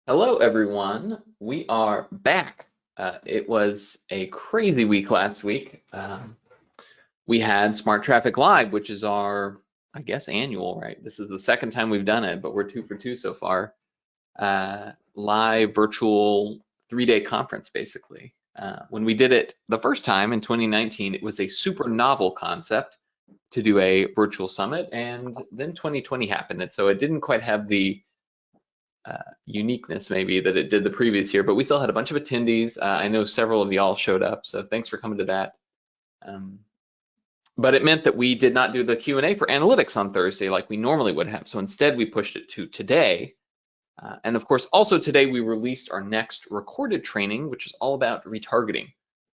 Hello, everyone. We are back. It was a crazy week last week. We had Smart Traffic Live, which is our, I guess, annual, right? This is the second time we've done it, but we're 2 for 2 so far. Live virtual 3-day conference, basically. When we did it the first time in 2019, it was a super novel concept to do a virtual summit, and then 2020 happened, and so it didn't quite have the uniqueness maybe that it did the previous year, but we still had a bunch of attendees. I know several of y'all showed up, so thanks for coming to that. But it meant that we did not do the Q&A for analytics on Thursday like we normally would have. So instead we pushed it to today. And of course, also today we released our next recorded training, which is all about retargeting.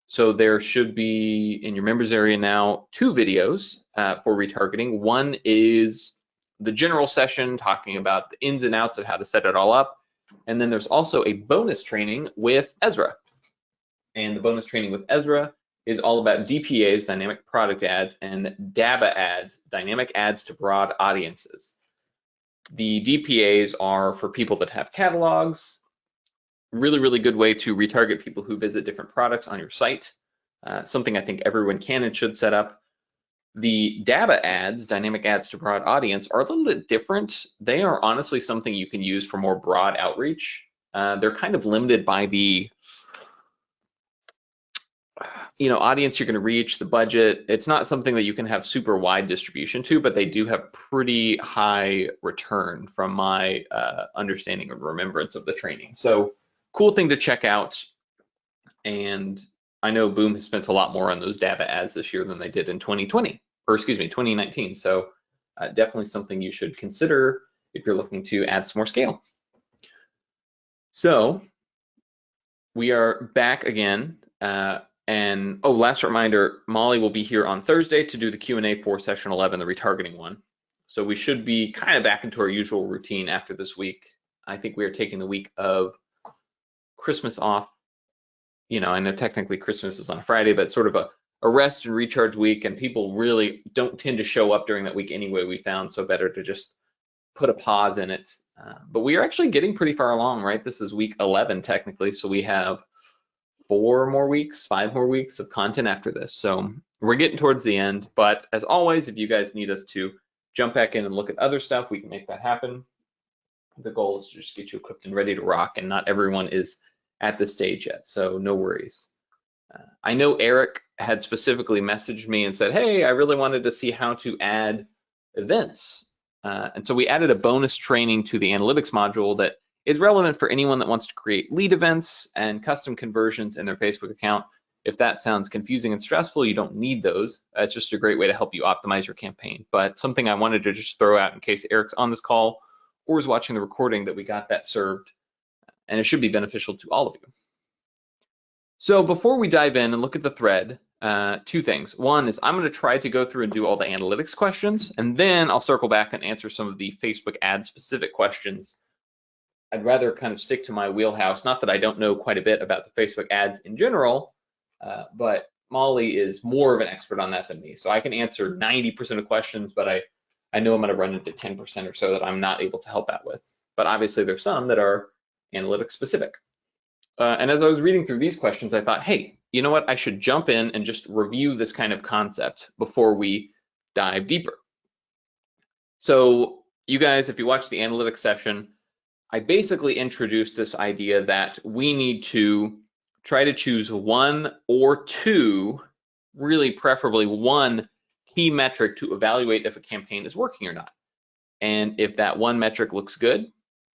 So there should be in your members area now 2 videos for retargeting. One is the general session talking about the ins and outs of how to set it all up. And then there's also a bonus training with Ezra. And the bonus training with Ezra is all about DPAs, dynamic product ads, and DABA ads, dynamic ads to broad audiences. The DPAs are for people that have catalogs. Really, really good way to retarget people who visit different products on your site. Something I think everyone can and should set up. The DABA ads, dynamic ads to broad audience, are a little bit different. They are honestly something you can use for more broad outreach. They're kind of limited by the audience you're going to reach, the budget. It's not something that you can have super wide distribution to, but they do have pretty high return from my understanding and remembrance of the training. So cool thing to check out. And I know Boom has spent a lot more on those DABA ads this year than they did in 2019. So definitely something you should consider if you're looking to add some more scale. So we are back again. And last reminder, Molly will be here on Thursday to do the Q&A for session 11, the retargeting one. So we should be kind of back into our usual routine after this week. I think we are taking the week of Christmas off. I know technically Christmas is on a Friday, but sort of a rest and recharge week, and people really don't tend to show up during that week anyway, we found, so better to just put a pause in it. But we are actually getting pretty far along, right? This is week 11 technically, so we have 5 more weeks of content after this. So we're getting towards the end, but as always, if you guys need us to jump back in and look at other stuff, we can make that happen. The goal is to just get you equipped and ready to rock, and not everyone is at this stage yet, so no worries. I know Eric had specifically messaged me and said, hey, I really wanted to see how to add events. And so we added a bonus training to the analytics module that is relevant for anyone that wants to create lead events and custom conversions in their Facebook account. If that sounds confusing and stressful, you don't need those. It's just a great way to help you optimize your campaign. But something I wanted to just throw out in case Eric's on this call or is watching the recording, that we got that served, and it should be beneficial to all of you. So before we dive in and look at the thread, 2 things. One is I'm going to try to go through and do all the analytics questions, and then I'll circle back and answer some of the Facebook ad specific questions. I'd rather kind of stick to my wheelhouse. Not that I don't know quite a bit about the Facebook ads in general, but Molly is more of an expert on that than me. So I can answer 90% of questions, but I know I'm going to run into 10% or so that I'm not able to help out with. But obviously there's some that are analytics specific. And as I was reading through these questions, I thought, hey, you know what? I should jump in and just review this kind of concept before we dive deeper. So you guys, if you watch the analytics session, I basically introduced this idea that we need to try to choose 1 or 2, really preferably 1 key metric to evaluate if a campaign is working or not. And if that 1 metric looks good,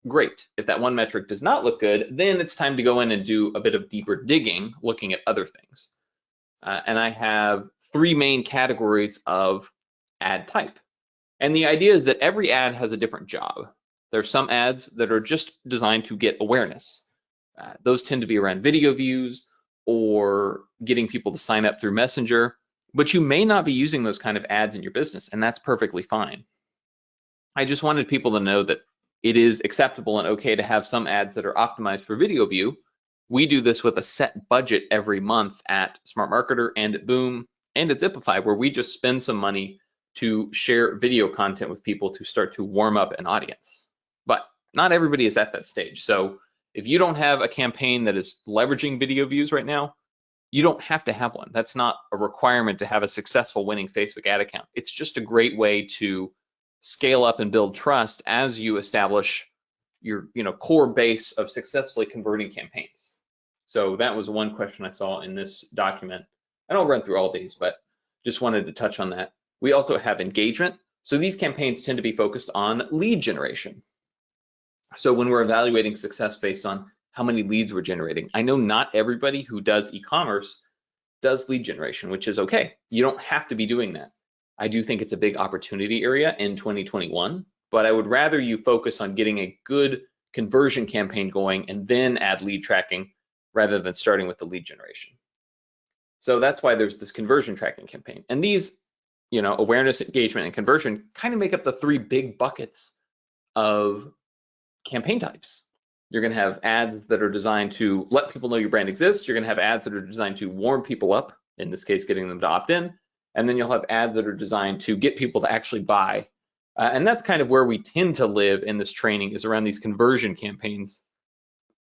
great. If that 1 metric does not look good, then it's time to go in and do a bit of deeper digging, looking at other things. And I have 3 main categories of ad type. And the idea is that every ad has a different job. There's some ads that are just designed to get awareness. Those tend to be around video views or getting people to sign up through Messenger, but you may not be using those kind of ads in your business, and that's perfectly fine. I just wanted people to know that it is acceptable and okay to have some ads that are optimized for video view. We do this with a set budget every month at Smart Marketer and at Boom and at Zipify, where we just spend some money to share video content with people to start to warm up an audience. But not everybody is at that stage. So If you don't have a campaign that is leveraging video views right now, you don't have to have one. That's not a requirement to have a successful winning Facebook ad account. It's just a great way to scale up and build trust as you establish your core base of successfully converting campaigns. So that was one question I saw in this document. I don't run through all these, but just wanted to touch on that. We also have engagement. So these campaigns tend to be focused on lead generation. So when we're evaluating success based on how many leads we're generating, I know not everybody who does e-commerce does lead generation, which is okay. You don't have to be doing that. I do think it's a big opportunity area in 2021, but I would rather you focus on getting a good conversion campaign going and then add lead tracking rather than starting with the lead generation. So that's why there's this conversion tracking campaign. And these, awareness, engagement, and conversion kind of make up the three big buckets of campaign types. You're going to have ads that are designed to let people know your brand exists. You're going to have ads that are designed to warm people up, in this case, getting them to opt in. And then you'll have ads that are designed to get people to actually buy. And that's kind of where we tend to live in this training, is around these conversion campaigns.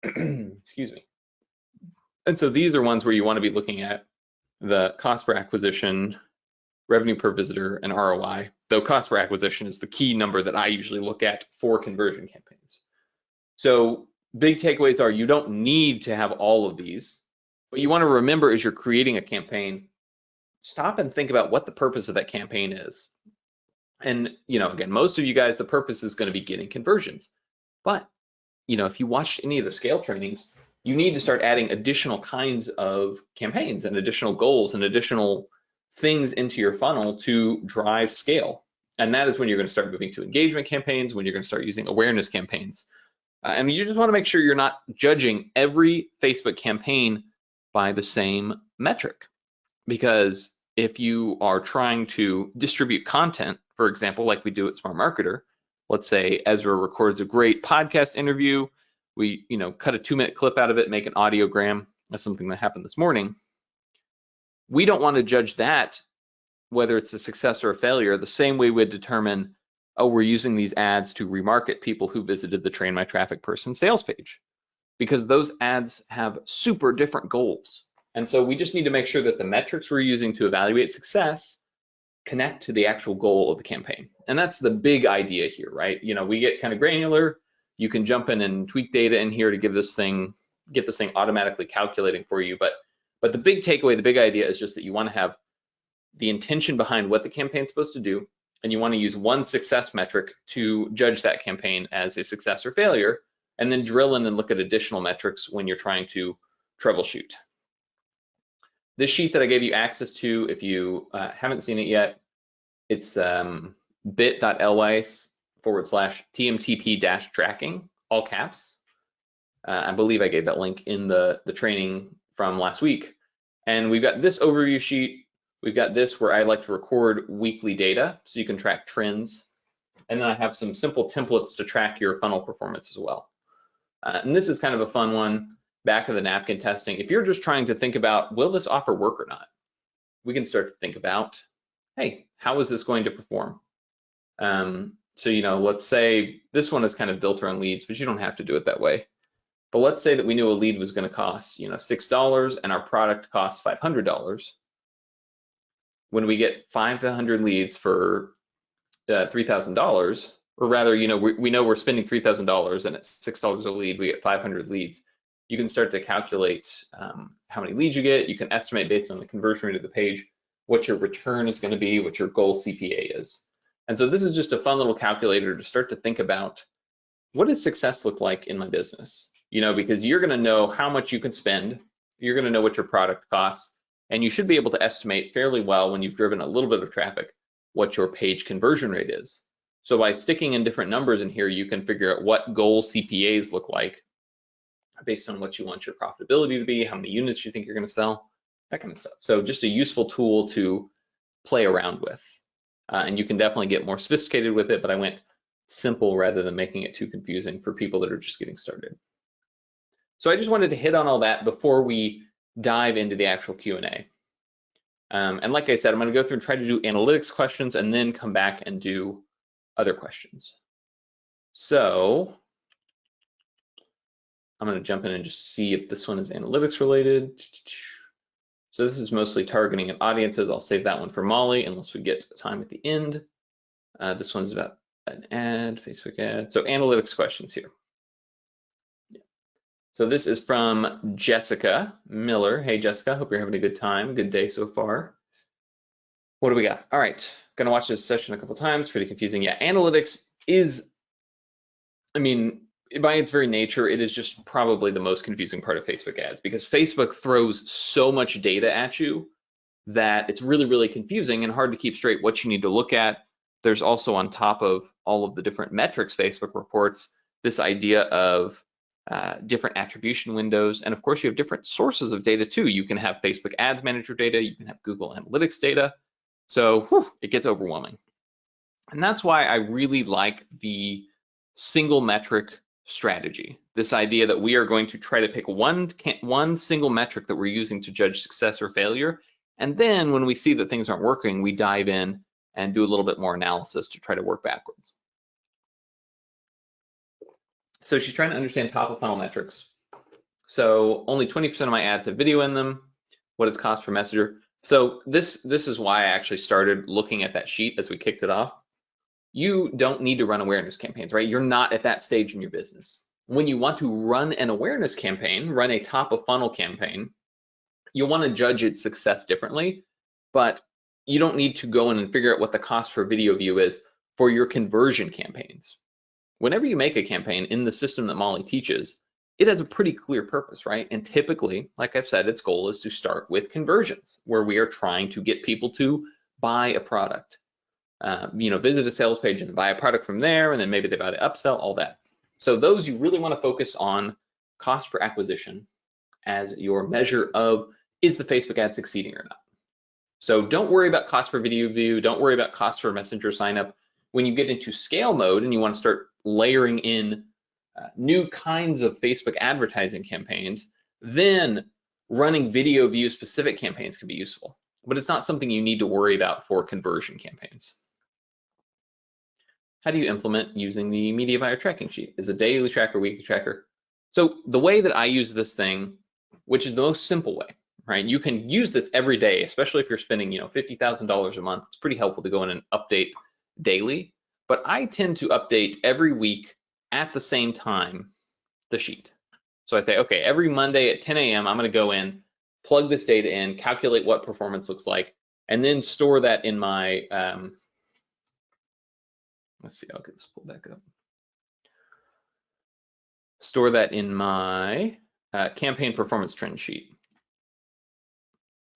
Excuse me. And so these are ones where you want to be looking at the cost per acquisition, revenue per visitor, and ROI, though cost per acquisition is the key number that I usually look at for conversion campaigns. So big takeaways are, you don't need to have all of these, but you want to remember as you're creating a campaign, stop and think about what the purpose of that campaign is. And, again, most of you guys, the purpose is going to be getting conversions. But, if you watched any of the scale trainings, you need to start adding additional kinds of campaigns and additional goals and additional things into your funnel to drive scale. And that is when you're going to start moving to engagement campaigns, when you're going to start using awareness campaigns. And you just want to make sure you're not judging every Facebook campaign by the same metric. Because if you are trying to distribute content, for example, like we do at Smart Marketer, let's say Ezra records a great podcast interview, we cut a 2-minute clip out of it, make an audiogram. That's something that happened this morning. We don't want to judge that, whether it's a success or a failure, the same way we'd determine, oh, we're using these ads to remarket people who visited the Train My Traffic Person sales page, because those ads have super different goals. And so we just need to make sure that the metrics we're using to evaluate success connect to the actual goal of the campaign. And that's the big idea here, right? We get kind of granular. You can jump in and tweak data in here to get this thing automatically calculating for you. But the big takeaway, the big idea is just that you want to have the intention behind what the campaign's supposed to do, and you want to use one success metric to judge that campaign as a success or failure, and then drill in and look at additional metrics when you're trying to troubleshoot. This sheet that I gave you access to, if you haven't seen it yet, it's bit.ly/TMTP-tracking, all caps. I believe I gave that link in the training from last week. And we've got this overview sheet. We've got this where I like to record weekly data so you can track trends. And then I have some simple templates to track your funnel performance as well. And this is kind of a fun one, back of the napkin testing. If you're just trying to think about, will this offer work or not? We can start to think about, hey, how is this going to perform? So, let's say this one is kind of built around leads, but you don't have to do it that way. But let's say that we knew a lead was going to cost, $6 and our product costs $500. When we get 500 leads for $3,000, or rather, we know we're spending $3,000 and it's $6 a lead, we get 500 leads. You can start to calculate how many leads you get. You can estimate based on the conversion rate of the page what your return is going to be, what your goal CPA is. And so this is just a fun little calculator to start to think about, what does success look like in my business? Because you're going to know how much you can spend, you're going to know what your product costs, and you should be able to estimate fairly well when you've driven a little bit of traffic what your page conversion rate is. So by sticking in different numbers in here, you can figure out what goal CPAs look like based on what you want your profitability to be, how many units you think you're going to sell, that kind of stuff. So just a useful tool to play around with. And you can definitely get more sophisticated with it, but I went simple rather than making it too confusing for people that are just getting started. So I just wanted to hit on all that before we dive into the actual Q&A. And like I said, I'm going to go through and try to do analytics questions and then come back and do other questions. So I'm going to jump in and just see if this one is analytics related. So this is mostly targeting and audiences. I'll save that one for Molly unless we get time at the end. This one's about an ad, Facebook ad. So analytics questions here. So this is from Jessica Miller. Hey, Jessica, hope you're having a good time. Good day so far. What do we got? All right, gonna watch this session a couple times. Pretty confusing. Yeah, analytics is, I mean, by its very nature, it is just probably the most confusing part of Facebook ads because Facebook throws so much data at you that it's really, really confusing and hard to keep straight what you need to look at. There's also, on top of all of the different metrics Facebook reports, this idea of different attribution windows. And of course, you have different sources of data too. You can have Facebook Ads Manager data, you can have Google Analytics data. So it gets overwhelming. And that's why I really like the single metric strategy. This idea that we are going to try to pick one single metric that we're using to judge success or failure. And then when we see that things aren't working, we dive in and do a little bit more analysis to try to work backwards. So she's trying to understand top of funnel metrics. So only 20% of my ads have video in them. What is cost per messenger? So this is why I actually started looking at that sheet as we kicked it off. You don't need to run awareness campaigns, right? You're not at that stage in your business. When you want to run an awareness campaign, run a top of funnel campaign, you'll want to judge its success differently, but you don't need to go in and figure out what the cost per video view is for your conversion campaigns. Whenever you make a campaign in the system that Molly teaches, it has a pretty clear purpose, right? And typically, like I've said, its goal is to start with conversions, where we are trying to get people to buy a product. Visit a sales page and buy a product from there, and then maybe they buy the upsell, all that. So those you really want to focus on cost per acquisition as your measure of, is the Facebook ad succeeding or not? So don't worry about cost per video view, don't worry about cost per messenger sign up. When you get into scale mode and you want to start layering in new kinds of Facebook advertising campaigns, then running video view specific campaigns can be useful, but it's not something you need to worry about for conversion campaigns. How do you implement using the media buyer tracking sheet? Is a daily tracker, weekly tracker? So the way that I use this thing, which is the most simple way, right? You can use this every day, especially if you're spending, $50,000 a month. It's pretty helpful to go in and update daily, but I tend to update every week at the same time the sheet. So I say, okay, every Monday at 10 a.m., I'm going to go in, plug this data in, calculate what performance looks like, and then store that in my, let's see, I'll get this pulled back up. Store that in my campaign performance trend sheet.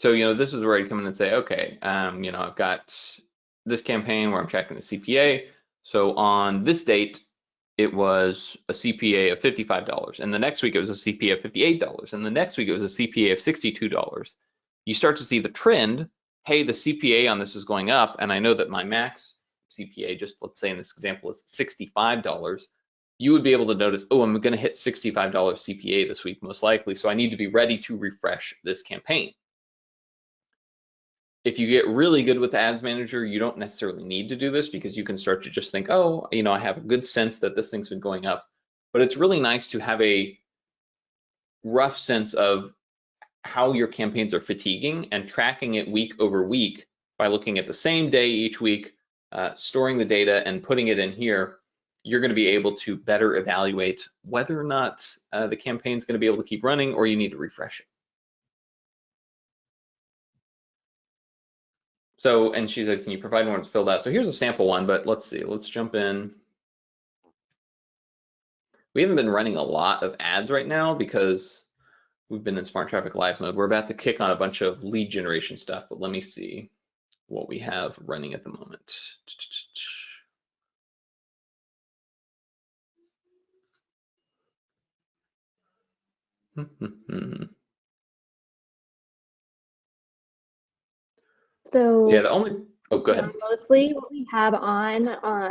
So, this is where I come in and say, okay, I've got this campaign where I'm tracking the CPA. So on this date, it was a CPA of $55. And the next week it was a CPA of $58. And the next week it was a CPA of $62. You start to see the trend. Hey, the CPA on this is going up. And I know that my max CPA, just let's say in this example, is $65. You would be able to notice, oh, I'm going to hit $65 CPA this week, most likely. So I need to be ready to refresh this campaign. If you get really good with Ads Manager, you don't necessarily need to do this because you can start to just think, oh, I have a good sense that this thing's been going up. But it's really nice to have a rough sense of how your campaigns are fatiguing and tracking it week over week by looking at the same day each week, storing the data and putting it in here. You're going to be able to better evaluate whether or not the campaign's going to be able to keep running or you need to refresh it. So, and she said, can you provide one that's filled out? So here's a sample one, but let's see, let's jump in. We haven't been running a lot of ads right now because we've been in Smart Traffic Live mode. We're about to kick on a bunch of lead generation stuff, but let me see what we have running at the moment. So yeah, the only, oh, go ahead. Mostly what we have on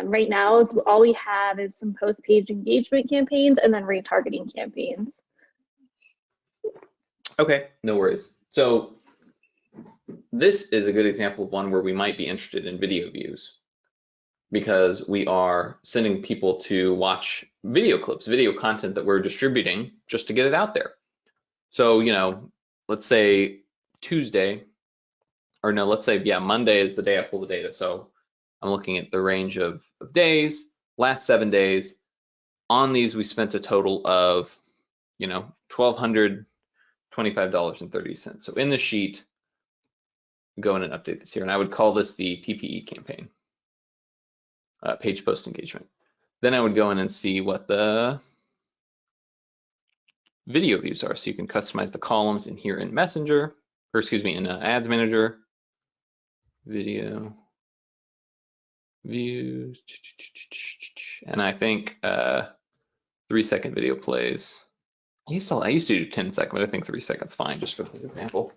right now is all we have is some post-page engagement campaigns and then retargeting campaigns. Okay, no worries. So this is a good example of one where we might be interested in video views. because we are sending people to watch video clips, video content that we're distributing just to get it out there. So, let's say Tuesday, or no, let's say, yeah, Monday is the day I pull the data. So I'm looking at the range of days, last 7 days. On these, we spent a total of, $1,225.30. So in the sheet, go in and update this here, and I would call this the PPE campaign, page post engagement. Then I would go in and see what the video views are. So you can customize the columns in here in Messenger, or excuse me, in Ads Manager, video views, and I think 3-second video plays. I used to do 10-second, but I think 3 seconds fine just for this example.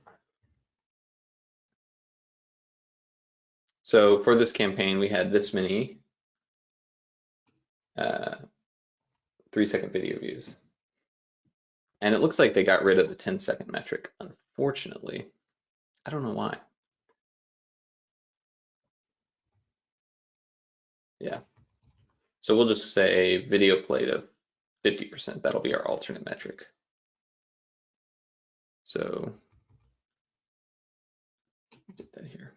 So for this campaign, we had this many 3-second video views. And it looks like they got rid of the 10-second metric, unfortunately. I don't know why. Yeah. So we'll just say video played of 50%. That'll be our alternate metric. So get that here.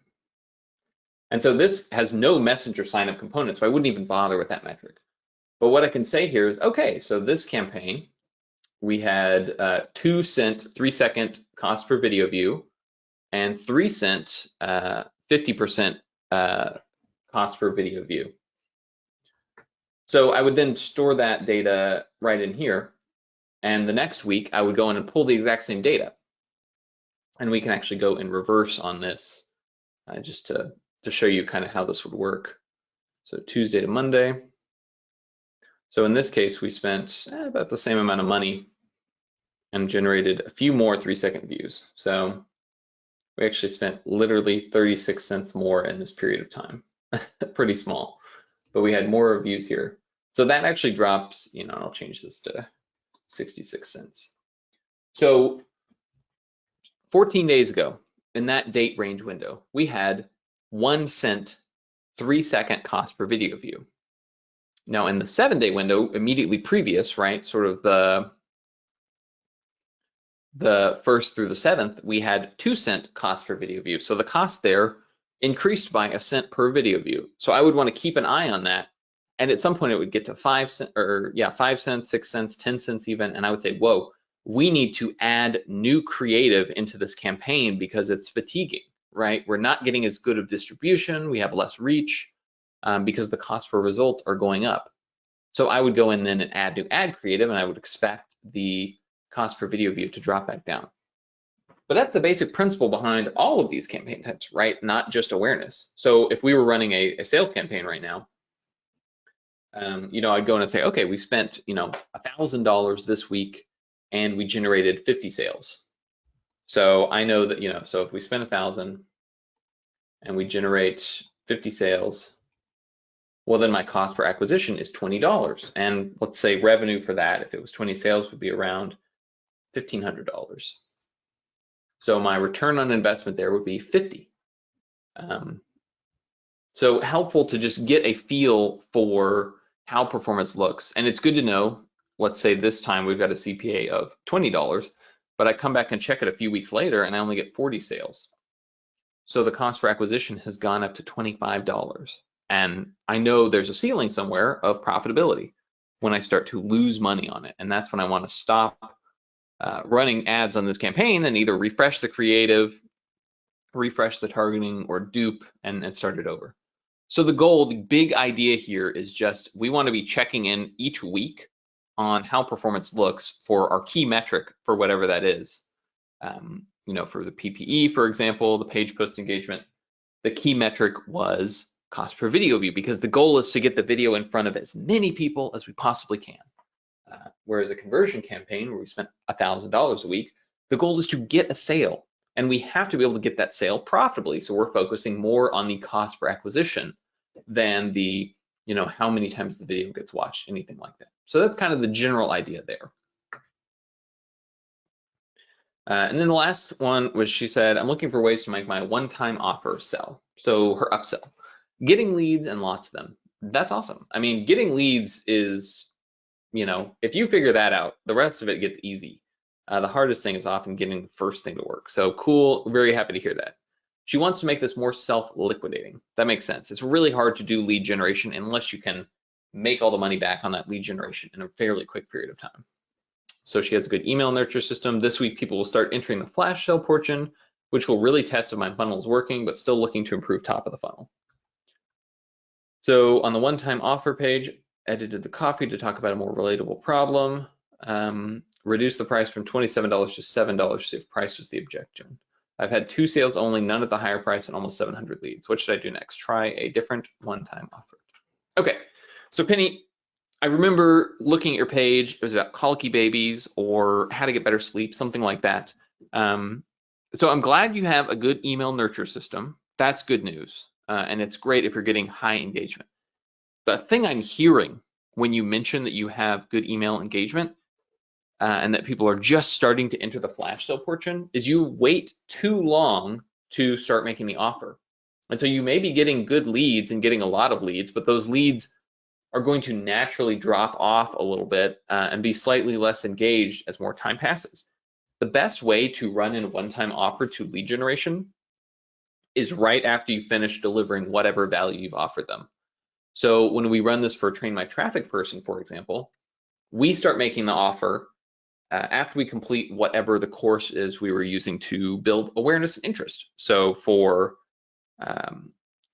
And so this has no Messenger sign-up component, so I wouldn't even bother with that metric. But what I can say here is, okay, so this campaign, we had 2 cent 3-second cost per video view and 3 cent 50% cost per video view. So I would then store that data right in here, and the next week I would go in and pull the exact same data, and we can actually go in reverse on this just to show you kind of how this would work. So Tuesday to Monday. So in this case, we spent about the same amount of money and generated a few more 3-second views. So we actually spent literally 36 cents more in this period of time. Pretty small, but we had more views here. So that actually drops, I'll change this to 66 cents. So 14 days ago, in that date range window, we had 1 cent 3-second cost per video view. Now in the 7-day window, immediately previous, right, sort of the 1st through the 7th, we had 2 cent cost per video view. So the cost there increased by 1 cent per video view. So I would want to keep an eye on that. And at some point it would get to 5 cents, or 5 cents, 6 cents, 10 cents even. And I would say, whoa, we need to add new creative into this campaign because it's fatiguing, right? We're not getting as good of distribution. We have less reach because the cost for results are going up. So I would go in then and add new ad creative, and I would expect the cost per video view to drop back down. But that's the basic principle behind all of these campaign types, right? Not just awareness. So if we were running a sales campaign right now, I'd go in and say, okay, we spent, $1,000 this week and we generated 50 sales. So I know that, so if we spend 1,000 and we generate 50 sales, well, then my cost per acquisition is $20. And let's say revenue for that, if it was 20 sales, would be around $1,500. So my return on investment there would be 50. So helpful to just get a feel for how performance looks. And it's good to know, let's say this time we've got a CPA of $20, but I come back and check it a few weeks later and I only get 40 sales. So the cost per acquisition has gone up to $25. And I know there's a ceiling somewhere of profitability when I start to lose money on it. And that's when I want to stop running ads on this campaign and either refresh the creative, refresh the targeting, or dupe and start it over. So the big idea here is just we want to be checking in each week on how performance looks for our key metric for whatever that is. For the PPE, for example, the page post engagement, the key metric was cost per video view, because the goal is to get the video in front of as many people as we possibly can. Whereas a conversion campaign where we spent $1,000 a week, the goal is to get a sale, and we have to be able to get that sale profitably. So we're focusing more on the cost per acquisition than the, how many times the video gets watched, anything like that. So that's kind of the general idea there. And then the last one was, she said, I'm looking for ways to make my one-time offer sell. So her upsell, getting leads and lots of them. That's awesome. I mean, getting leads is, if you figure that out, the rest of it gets easy. The hardest thing is often getting the first thing to work. So cool, very happy to hear that. She wants to make this more self-liquidating. That makes sense. It's really hard to do lead generation unless you can make all the money back on that lead generation in a fairly quick period of time. So she has a good email nurture system. This week, people will start entering the flash sale portion, which will really test if my funnel is working, but still looking to improve top of the funnel. So on the one-time offer page, edited the copy to talk about a more relatable problem. Reduce the price from $27 to $7 if price was the objection. I've had 2 sales only, none at the higher price, and almost 700 leads. What should I do next? Try a different one-time offer. Okay, so Penny, I remember looking at your page. It was about colicky babies or how to get better sleep, something like that. So I'm glad you have a good email nurture system. That's good news. And it's great if you're getting high engagement. The thing I'm hearing when you mention that you have good email engagement and that people are just starting to enter the flash sale portion is you wait too long to start making the offer. And so you may be getting good leads and getting a lot of leads, but those leads are going to naturally drop off a little bit and be slightly less engaged as more time passes. The best way to run in a one-time offer to lead generation is right after you finish delivering whatever value you've offered them. So when we run this for Train My Traffic Person, for example, we start making the offer after we complete whatever the course is we were using to build awareness and interest. So for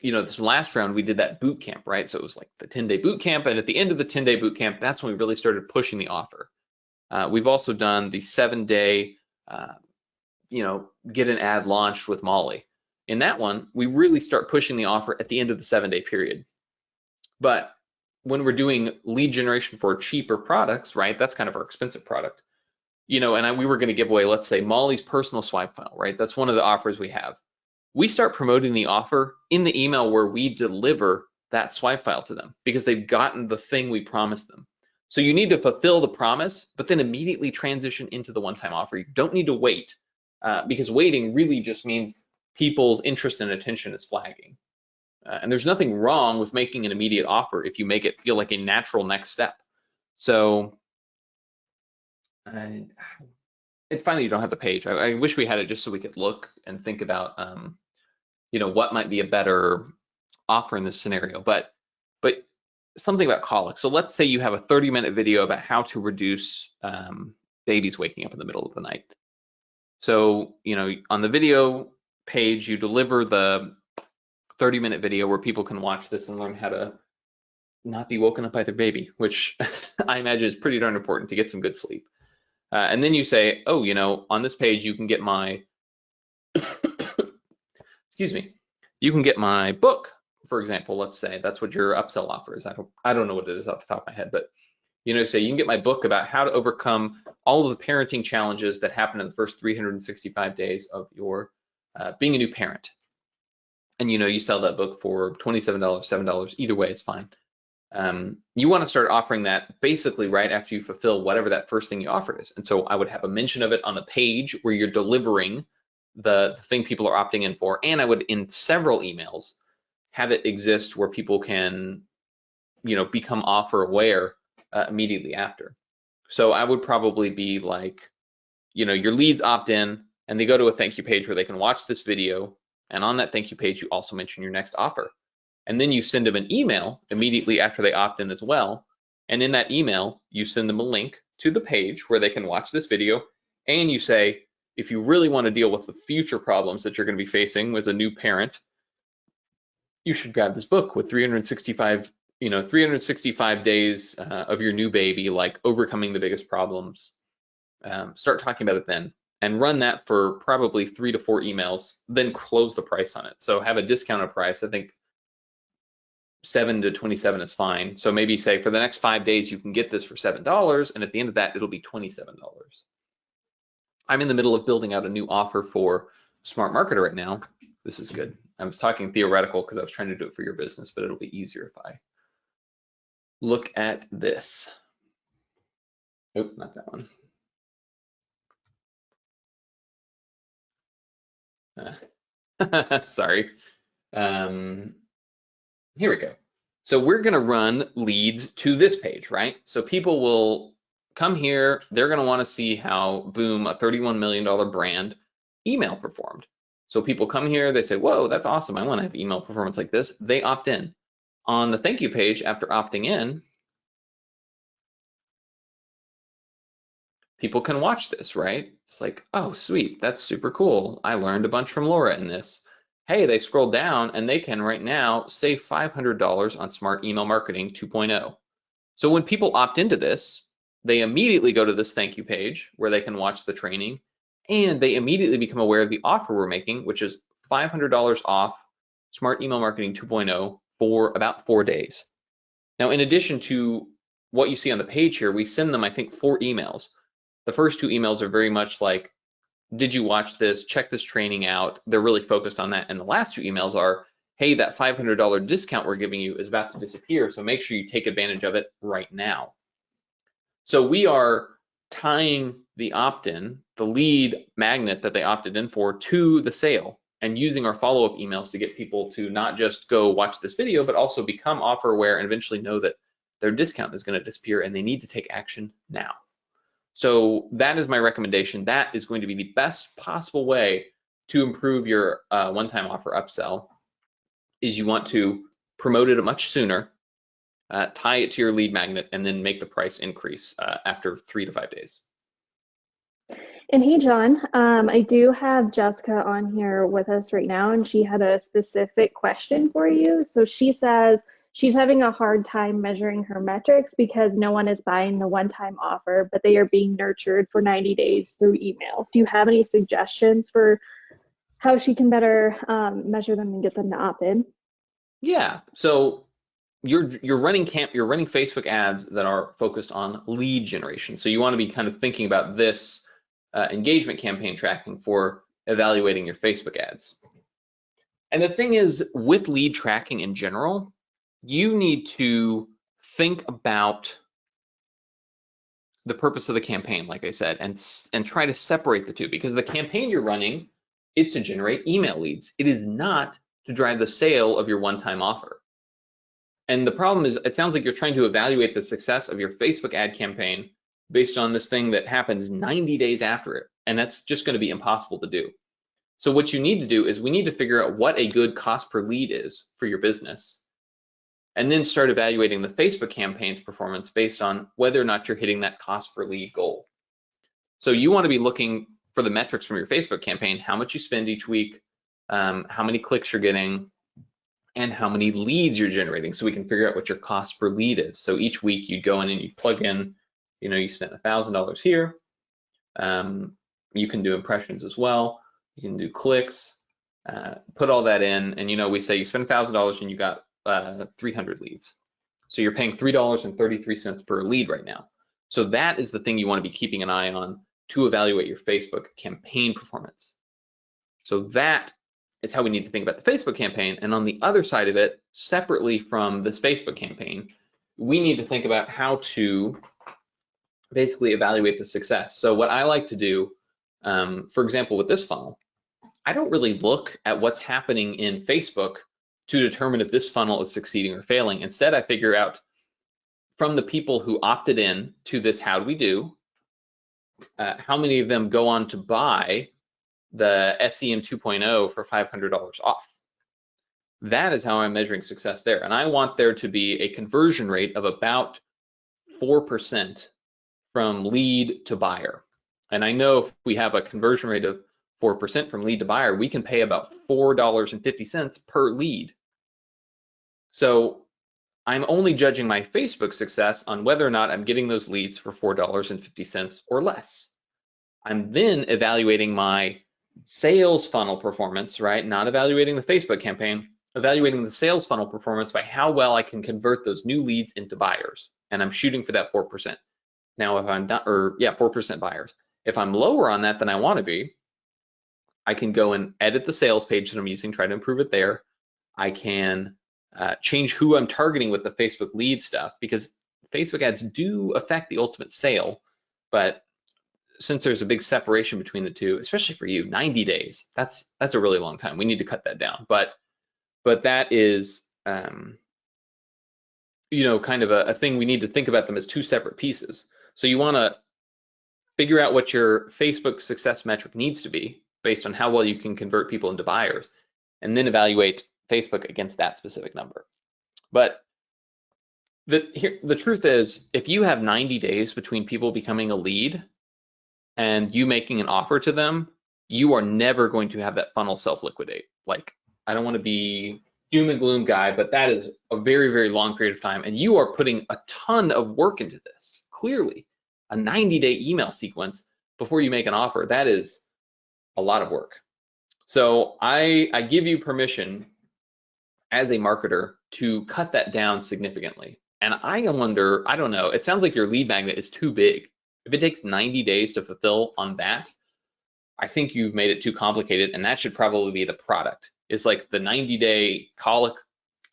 this last round, we did that boot camp, right? So it was like the 10-day boot camp, and at the end of the 10-day boot camp, that's when we really started pushing the offer. We've also done the 7-day, get an ad launched with Molly. In that one, we really start pushing the offer at the end of the 7-day period. But when we're doing lead generation for cheaper products, right? That's kind of our expensive product. We were going to give away, let's say, Molly's personal swipe file, right? That's one of the offers we have. We start promoting the offer in the email where we deliver that swipe file to them because they've gotten the thing we promised them. So you need to fulfill the promise, but then immediately transition into the one-time offer. You don't need to wait because waiting really just means people's interest and attention is flagging. And there's nothing wrong with making an immediate offer if you make it feel like a natural next step. So it's fine that you don't have the page. I wish we had it just so we could look and think about what might be a better offer in this scenario, but something about colic. So let's say you have a 30-minute video about how to reduce babies waking up in the middle of the night. So, on the video page, you deliver the 30-minute video where people can watch this and learn how to not be woken up by their baby, which I imagine is pretty darn important to get some good sleep. And then you say, oh, on this page, you can get my, excuse me, you can get my book, for example. Let's say that's what your upsell offer is. I don't know what it is off the top of my head, but say you can get my book about how to overcome all of the parenting challenges that happen in the first 365 days of your being a new parent. And you sell that book for $27, $7, either way, it's fine. You want to start offering that basically right after you fulfill whatever that first thing you offered is. And so I would have a mention of it on the page where you're delivering the thing people are opting in for. And I would, in several emails, have it exist where people can, become offer aware immediately after. So I would probably be like, your leads opt in and they go to a thank you page where they can watch this video. And on that thank you page, you also mention your next offer. And then you send them an email immediately after they opt in as well. And in that email, you send them a link to the page where they can watch this video. And you say, if you really want to deal with the future problems that you're going to be facing as a new parent, you should grab this book with 365 days of your new baby, like overcoming the biggest problems. Start talking about it then and run that for probably 3 to 4 emails, then close the price on it. So have a discounted price. I think 7 to 27 is fine. So maybe say for the next 5 days, you can get this for $7. And at the end of that, it'll be $27. I'm in the middle of building out a new offer for Smart Marketer right now. This is good. I was talking theoretical because I was trying to do it for your business, but it'll be easier if I look at this. Oh, not that one. Sorry. Here we go. So we're going to run leads to this page, right? So people will come here. They're going to want to see how, boom, a $31 million brand email performed. So people come here, they say, whoa, that's awesome. I want to have email performance like this. They opt in. On the thank you page, after opting in, people can watch this, right? It's like, oh, sweet, that's super cool. I learned a bunch from Laura in this. Hey, they scroll down and they can right now save $500 on Smart Email Marketing 2.0. So when people opt into this, they immediately go to this thank you page where they can watch the training, and they immediately become aware of the offer we're making, which is $500 off Smart Email Marketing 2.0 for about 4 days. Now, in addition to what you see on the page here, we send them, I think, 4 emails. The first 2 emails are very much like, did you watch this? Check this training out. They're really focused on that. And the last 2 emails are, hey, that $500 discount we're giving you is about to disappear, so make sure you take advantage of it right now. So we are tying the opt-in, the lead magnet that they opted in for, to the sale, and using our follow-up emails to get people to not just go watch this video, but also become offer aware and eventually know that their discount is going to disappear and they need to take action now. So that is my recommendation. That is going to be the best possible way to improve your one-time offer upsell. Is you want to promote it much sooner, tie it to your lead magnet, and then make the price increase after 3 to 5 days. And hey, John, I do have Jessica on here with us right now, and she had a specific question for you. So she says she's having a hard time measuring her metrics because no one is buying the one-time offer, but they are being nurtured for 90 days through email. Do you have any suggestions for how she can better measure them and get them to opt in? Yeah. So you're running Facebook ads that are focused on lead generation. So you want to be kind of thinking about this engagement campaign tracking for evaluating your Facebook ads. And the thing is, with lead tracking in general, you need to think about the purpose of the campaign, like I said, and try to separate the two, because the campaign you're running is to generate email leads. It is not to drive the sale of your one-time offer. And the problem is, it sounds like you're trying to evaluate the success of your Facebook ad campaign based on this thing that happens 90 days after it. And that's just going to be impossible to do. So what you need to do is we need to figure out what a good cost per lead is for your business, and then start evaluating the Facebook campaign's performance based on whether or not you're hitting that cost per lead goal. So you want to be looking for the metrics from your Facebook campaign, how much you spend each week, how many clicks you're getting, and how many leads you're generating, so we can figure out what your cost per lead is. So each week you'd go in and you plug in, you spent $1,000 here. You can do impressions as well. You can do clicks, put all that in, and we say you spend $1,000 and you got 300 leads. So you're paying $3.33 per lead right now. So that is the thing you want to be keeping an eye on to evaluate your Facebook campaign performance. So that is how we need to think about the Facebook campaign. And on the other side of it, separately from this Facebook campaign, we need to think about how to basically evaluate the success. So what I like to do, for example, with this funnel, I don't really look at what's happening in Facebook to determine if this funnel is succeeding or failing. Instead, I figure out from the people who opted in to this how do we do, how many of them go on to buy the SEM 2.0 for $500 off. That is how I'm measuring success there. And I want there to be a conversion rate of about 4% from lead to buyer. And I know if we have a conversion rate of 4% from lead to buyer, we can pay about $4.50 per lead. So I'm only judging my Facebook success on whether or not I'm getting those leads for $4.50 or less. I'm then evaluating my sales funnel performance, right? Not evaluating the Facebook campaign, evaluating the sales funnel performance by how well I can convert those new leads into buyers. And I'm shooting for that 4%. Now, if I'm not, 4% buyers. If I'm lower on that than I want to be, I can go and edit the sales page that I'm using, try to improve it there. I can change who I'm targeting with the Facebook lead stuff, because Facebook ads do affect the ultimate sale, but since there's a big separation between the two, especially for you, 90 days, that's a really long time. We need to cut that down. But that is kind of a thing. We need to think about them as two separate pieces. So you want to figure out what your Facebook success metric needs to be based on how well you can convert people into buyers, and then evaluate Facebook against that specific number. But the truth is, if you have 90 days between people becoming a lead and you making an offer to them, you are never going to have that funnel self-liquidate. Like, I don't want to be doom and gloom guy, but that is a very, very long period of time. And you are putting a ton of work into this. Clearly, a 90-day email sequence before you make an offer, that is a lot of work. So I give you permission as a marketer to cut that down significantly. And I wonder, I don't know, it sounds like your lead magnet is too big. If it takes 90 days to fulfill on that, I think you've made it too complicated, and that should probably be the product. It's like the 90-day colic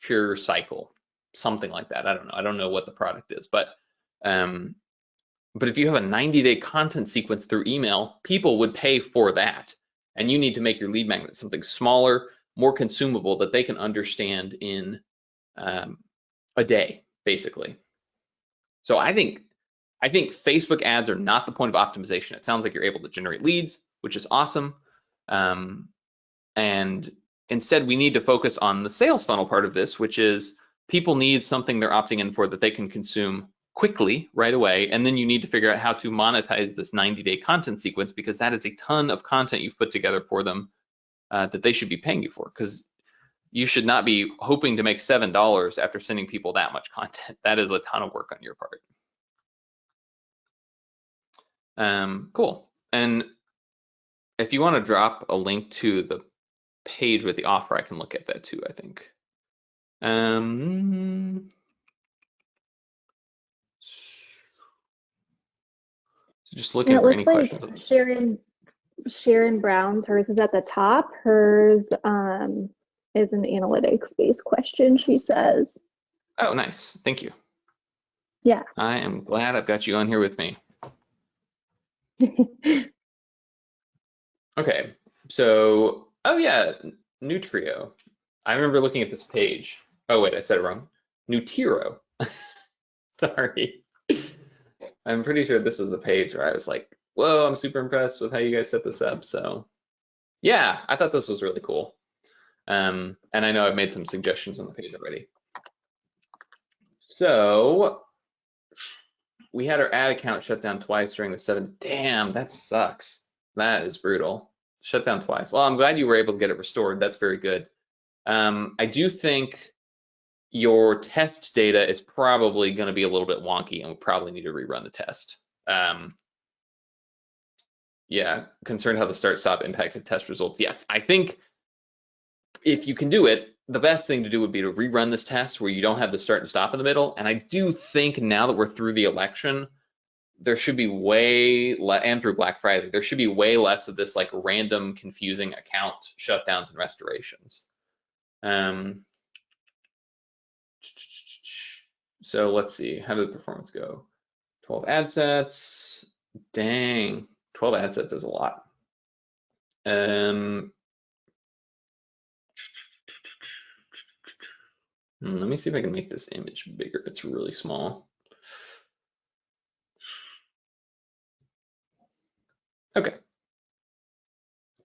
cure cycle, something like that. I don't know. I don't know what the product is, but if you have a 90-day content sequence through email, people would pay for that. And you need to make your lead magnet something smaller, more consumable that they can understand in a day, basically. So I think Facebook ads are not the point of optimization. It sounds like you're able to generate leads, which is awesome. And instead, we need to focus on the sales funnel part of this, which is people need something they're opting in for that they can consume quickly, right away. And then you need to figure out how to monetize this 90-day content sequence, because that is a ton of content you've put together for them that they should be paying you for, because you should not be hoping to make $7 after sending people that much content. That is a ton of work on your part. Cool. And if you want to drop a link to the page with the offer, I can look at that too, I think. So just looking It for any looks like questions. Sharon Brown's, hers is at the top. Hers is an analytics-based question, she says. Oh, nice. Thank you. Yeah. I am glad I've got you on here with me. Okay, so, oh yeah, Nutrio. I remember looking at this page. Oh wait, I said it wrong. Nutiro. Sorry. I'm pretty sure this was the page where I was like, whoa, I'm super impressed with how you guys set this up. So yeah, I thought this was really cool. And I know I've made some suggestions on the page already. So we had our ad account shut down twice during the 7th. Damn, that sucks. That is brutal. Shut down twice. Well, I'm glad you were able to get it restored. That's very good. I do think your test data is probably going to be a little bit wonky, and we probably need to rerun the test. Yeah, concerned how the start-stop impacted test results. Yes, I think if you can do it, the best thing to do would be to rerun this test where you don't have the start and stop in the middle. And I do think now that we're through the election, there should be and through Black Friday, there should be way less of this like random confusing account shutdowns and restorations. So let's see, how did the performance go? 12 ad sets, dang, 12 ad sets is a lot. Let me see if I can make this image bigger. It's really small. Okay.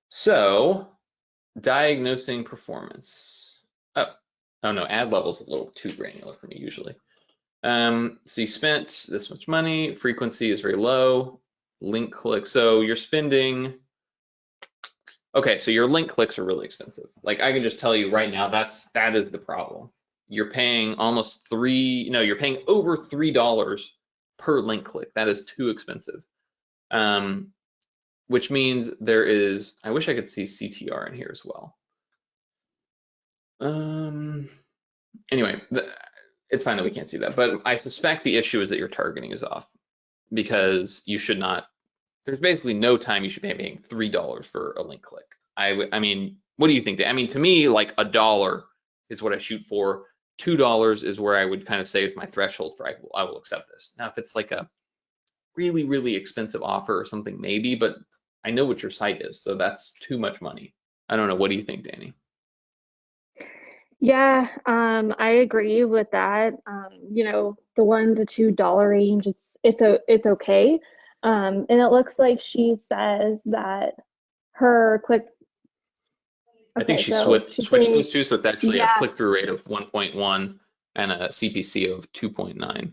So diagnosing performance. Oh no, ad level's a little too granular for me usually. So you spent this much money, frequency is very low, link click. So you're spending, okay, so your link clicks are really expensive. Like I can just tell you right now, that is the problem. You're paying you're paying over $3 per link click. That is too expensive. Which means I wish I could see CTR in here as well. Anyway, it's fine that we can't see that, but I suspect the issue is that your targeting is off, because you should not, there's basically no time you should be paying $3 for a link click. I mean, what do you think? I mean, to me, like $1 is what I shoot for. $2 is where I would kind of say is my threshold for I will accept this. Now, if it's like a really, really expensive offer or something, maybe, but I know what your site is, so that's too much money. I don't know. What do you think, Danny? Yeah, I agree with that. The $1 to $2 range, it's okay. And it looks like she says that her click. I think Okay, she so she's switched saying, those two, so it's actually a yeah, click-through rate of 1.1 and a CPC of 2.9.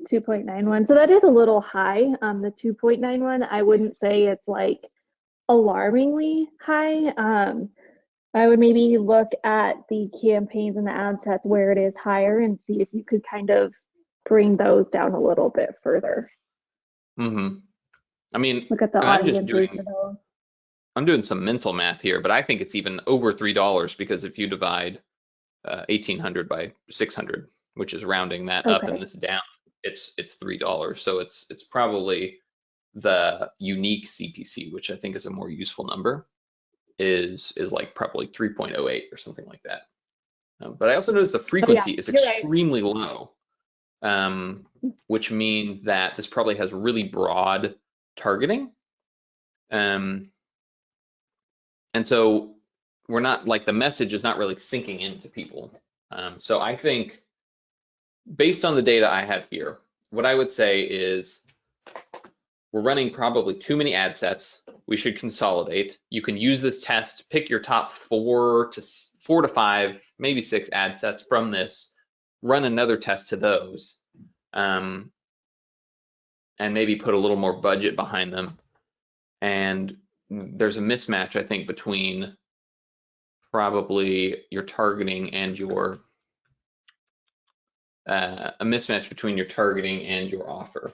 2.91. So that is a little high. The 2.91, I wouldn't say it's like alarmingly high. I would maybe look at the campaigns and the ad sets where it is higher and see if you could kind of bring those down a little bit further. Hmm. I mean, Look at the and audiences for those. I'm doing some mental math here, but I think it's even over $3 because if you divide 1,800 by 600, which is rounding that up and Okay. this down, it's $3. So it's probably the unique CPC, which I think is a more useful number, is like probably 3.08 or something like that. But I also noticed the Oh yeah, frequency is you're right. extremely low, which means that this probably has really broad targeting. Um, and so we're not like the message is not really sinking into people. So I think based on the data I have here, what I would say is we're running probably too many ad sets. We should consolidate. You can use this test, pick your top four to five, maybe six ad sets from this, run another test to those, um, and maybe put a little more budget behind them. And there's a mismatch, I think, between probably your targeting and your a mismatch between your targeting and your offer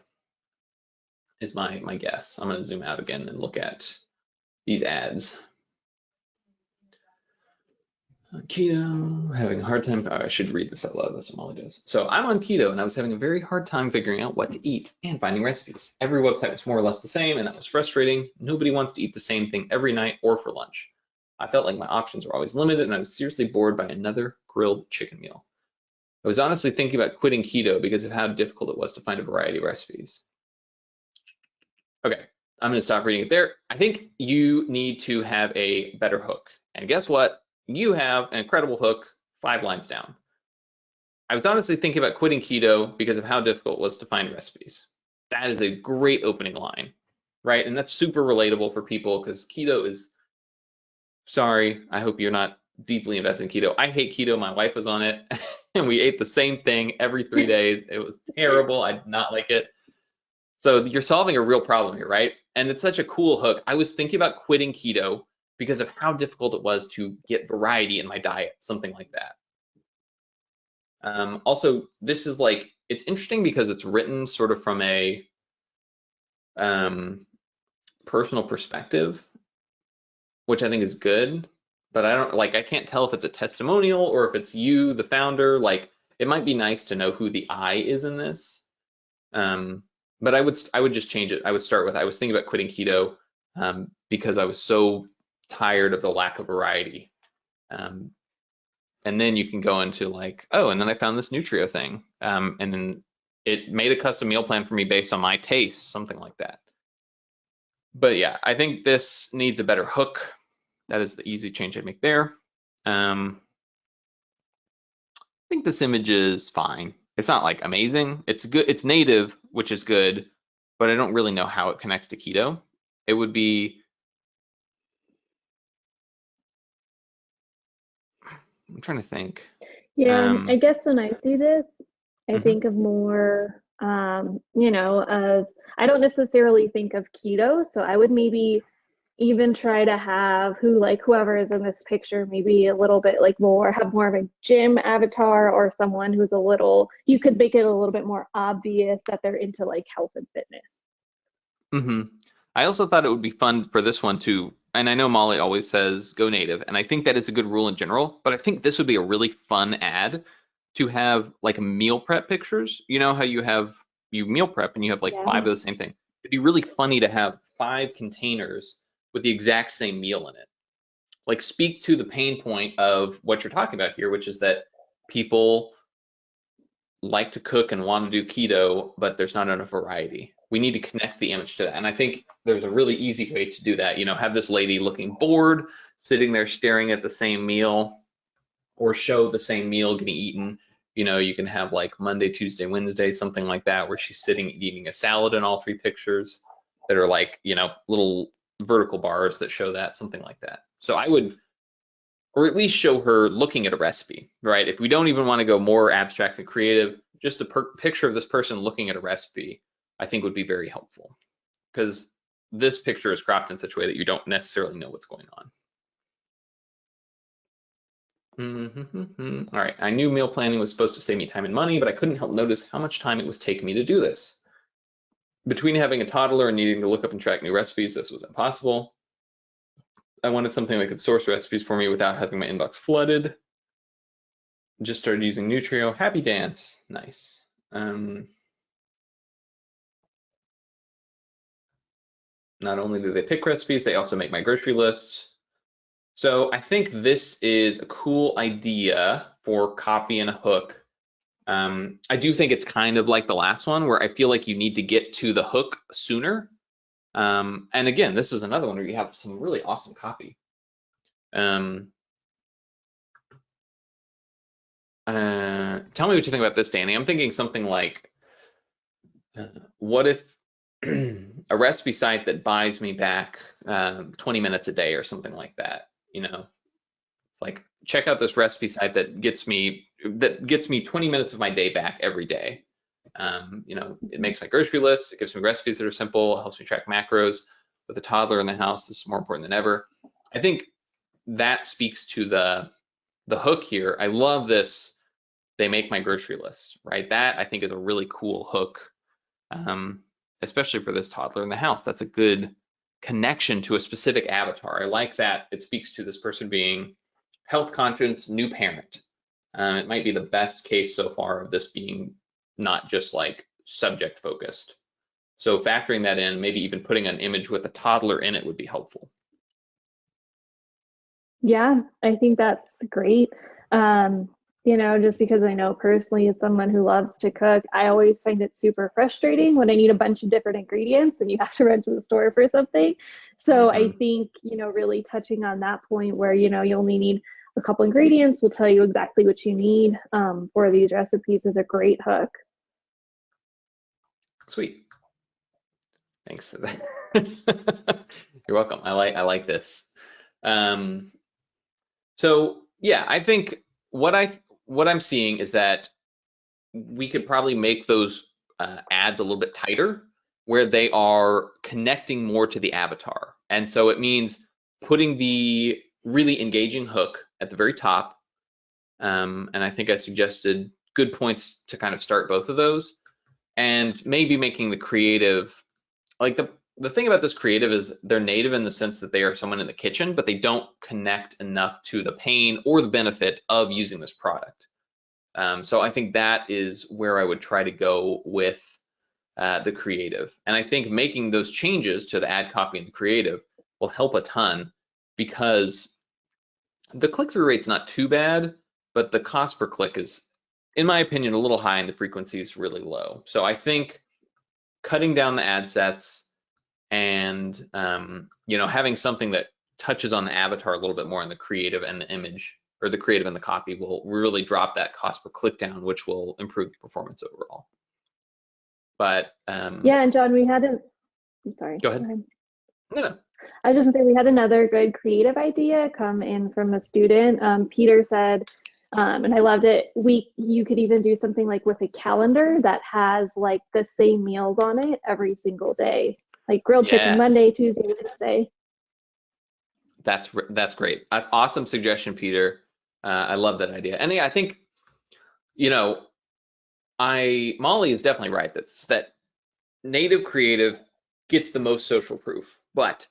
is my guess. I'm going to zoom out again and look at these ads. Keto, having a hard time. Oh, I should read this out loud. That's what Molly does. So I'm on keto and I was having a very hard time figuring out what to eat and finding recipes. Every website was more or less the same and that was frustrating. Nobody wants to eat the same thing every night or for lunch. I felt like my options were always limited and I was seriously bored by another grilled chicken meal. I was honestly thinking about quitting keto because of how difficult it was to find a variety of recipes. Okay, I'm going to stop reading it there. I think you need to have a better hook. And guess what? You have an incredible hook 5 lines down. I was honestly thinking about quitting keto because of how difficult it was to find recipes. That is a great opening line, right? And that's super relatable for people because keto is, sorry, I hope you're not deeply invested in keto. I hate keto. My wife was on it and we ate the same thing every 3 days. It was terrible. I did not like it. So you're solving a real problem here, right? And it's such a cool hook. I was thinking about quitting keto because of how difficult it was to get variety in my diet, something like that. Also, this is like, it's interesting because it's written sort of from a um, personal perspective, which I think is good, but I can't tell if it's a testimonial or if it's you, the founder. Like, it might be nice to know who the I is in this. Um, but I would just change it. I would start with I was thinking about quitting keto because I was so tired of the lack of variety. Um, and then you can go into like, oh, and then I found this Nutrio thing, and then it made a custom meal plan for me based on my taste, something like that. But yeah, I think this needs a better hook. That is the easy change I make there. I think this image is fine. It's not like amazing. It's good. It's native, which is good, but I don't really know how it connects to keto. It would be, I'm trying to think. Yeah, and I Um, guess when I see this, I mhm. think of more, I don't necessarily think of keto, so I would maybe even try to have whoever is in this picture, maybe a little bit like have more of a gym avatar or someone who's you could make it a little bit more obvious that they're into like health and fitness. Hmm. I also thought it would be fun for this one to, and I know Molly always says go native, and I think that is a good rule in general, but I think this would be a really fun ad to have like meal prep pictures. You know how you meal prep and you have like Yeah. five of the same thing. It'd be really funny to have 5 containers with the exact same meal in it. Like speak to the pain point of what you're talking about here, which is that people like to cook and want to do keto, but there's not enough variety. We need to connect the image to that. And I think there's a really easy way to do that. You know, have this lady looking bored, sitting there staring at the same meal, or show the same meal getting eaten. You know, you can have like Monday, Tuesday, Wednesday, something like that, where she's sitting eating a salad in all 3 pictures that are like, you know, little vertical bars that show that, something like that. So I would, or at least show her looking at a recipe, right? If we don't even want to go more abstract and creative, just a picture of this person looking at a recipe, I think would be very helpful, because this picture is cropped in such a way that you don't necessarily know what's going on. All right, I knew meal planning was supposed to save me time and money, but I couldn't help notice how much time it was taking me to do this. Between having a toddler and needing to look up and track new recipes, this was impossible. I wanted something that could source recipes for me without having my inbox flooded. Just started using Nutrio. Happy dance. Nice. Not only do they pick recipes, they also make my grocery lists. So I think this is a cool idea for copy and a hook. I do think it's kind of like the last one, where I feel like you need to get to the hook sooner. And again, this is another one where you have some really awesome copy. Tell me what you think about this, Danny. I'm thinking something like, what if a recipe site that buys me back 20 minutes a day or something like that, you know, like check out this recipe site that gets me 20 minutes of my day back every day. You know, it makes my grocery list, it gives me recipes that are simple, helps me track macros. With a toddler in the house, this is more important than ever. I think that speaks to the hook here. I love this. They make my grocery list, right? That I think is a really cool hook, especially for this toddler in the house. That's a good connection to a specific avatar. I like that it speaks to this person being health conscious, new parent. It might be the best case so far of this being not just like subject focused. So factoring that in, maybe even putting an image with a toddler in it would be helpful. Yeah, I think that's great. Um, you know, just because I know personally as someone who loves to cook, I always find it super frustrating when I need a bunch of different ingredients and you have to run to the store for something. So I Mm-hmm. think, you know, really touching on that point where, you know, you only need a couple ingredients will tell you exactly what you need for these recipes is a great hook. Sweet. Thanks. You're welcome. I like this. Um, so yeah, I think what I'm seeing is that we could probably make those ads a little bit tighter, where they are connecting more to the avatar. And so it means putting the really engaging hook at the very top. And I think I suggested good points to kind of start both of those, and maybe making the creative, like the thing about this creative is they're native in the sense that they are someone in the kitchen, but they don't connect enough to the pain or the benefit of using this product. So I think that is where I would try to go with the creative. And I think making those changes to the ad copy and the creative will help a ton, because the click-through rate's not too bad, but the cost per click is, in my opinion, a little high and the frequency is really low. So I think cutting down the ad sets and you know, having something that touches on the avatar a little bit more in the creative and the image, or the creative and the copy, will really drop that cost per click down, which will improve the performance overall. But Yeah, and John, we had an, I'm sorry, go go ahead. ahead. No. I was just gonna say we had another good creative idea come in from a student. Peter said, and I loved it. You could even do something like with a calendar that has like the same meals on it every single day, like grilled chicken Yes, Monday, Tuesday, Wednesday. that's great. That's awesome suggestion, Peter. I love that idea. And yeah, I think, you know, Molly is definitely right. That native creative gets the most social proof, but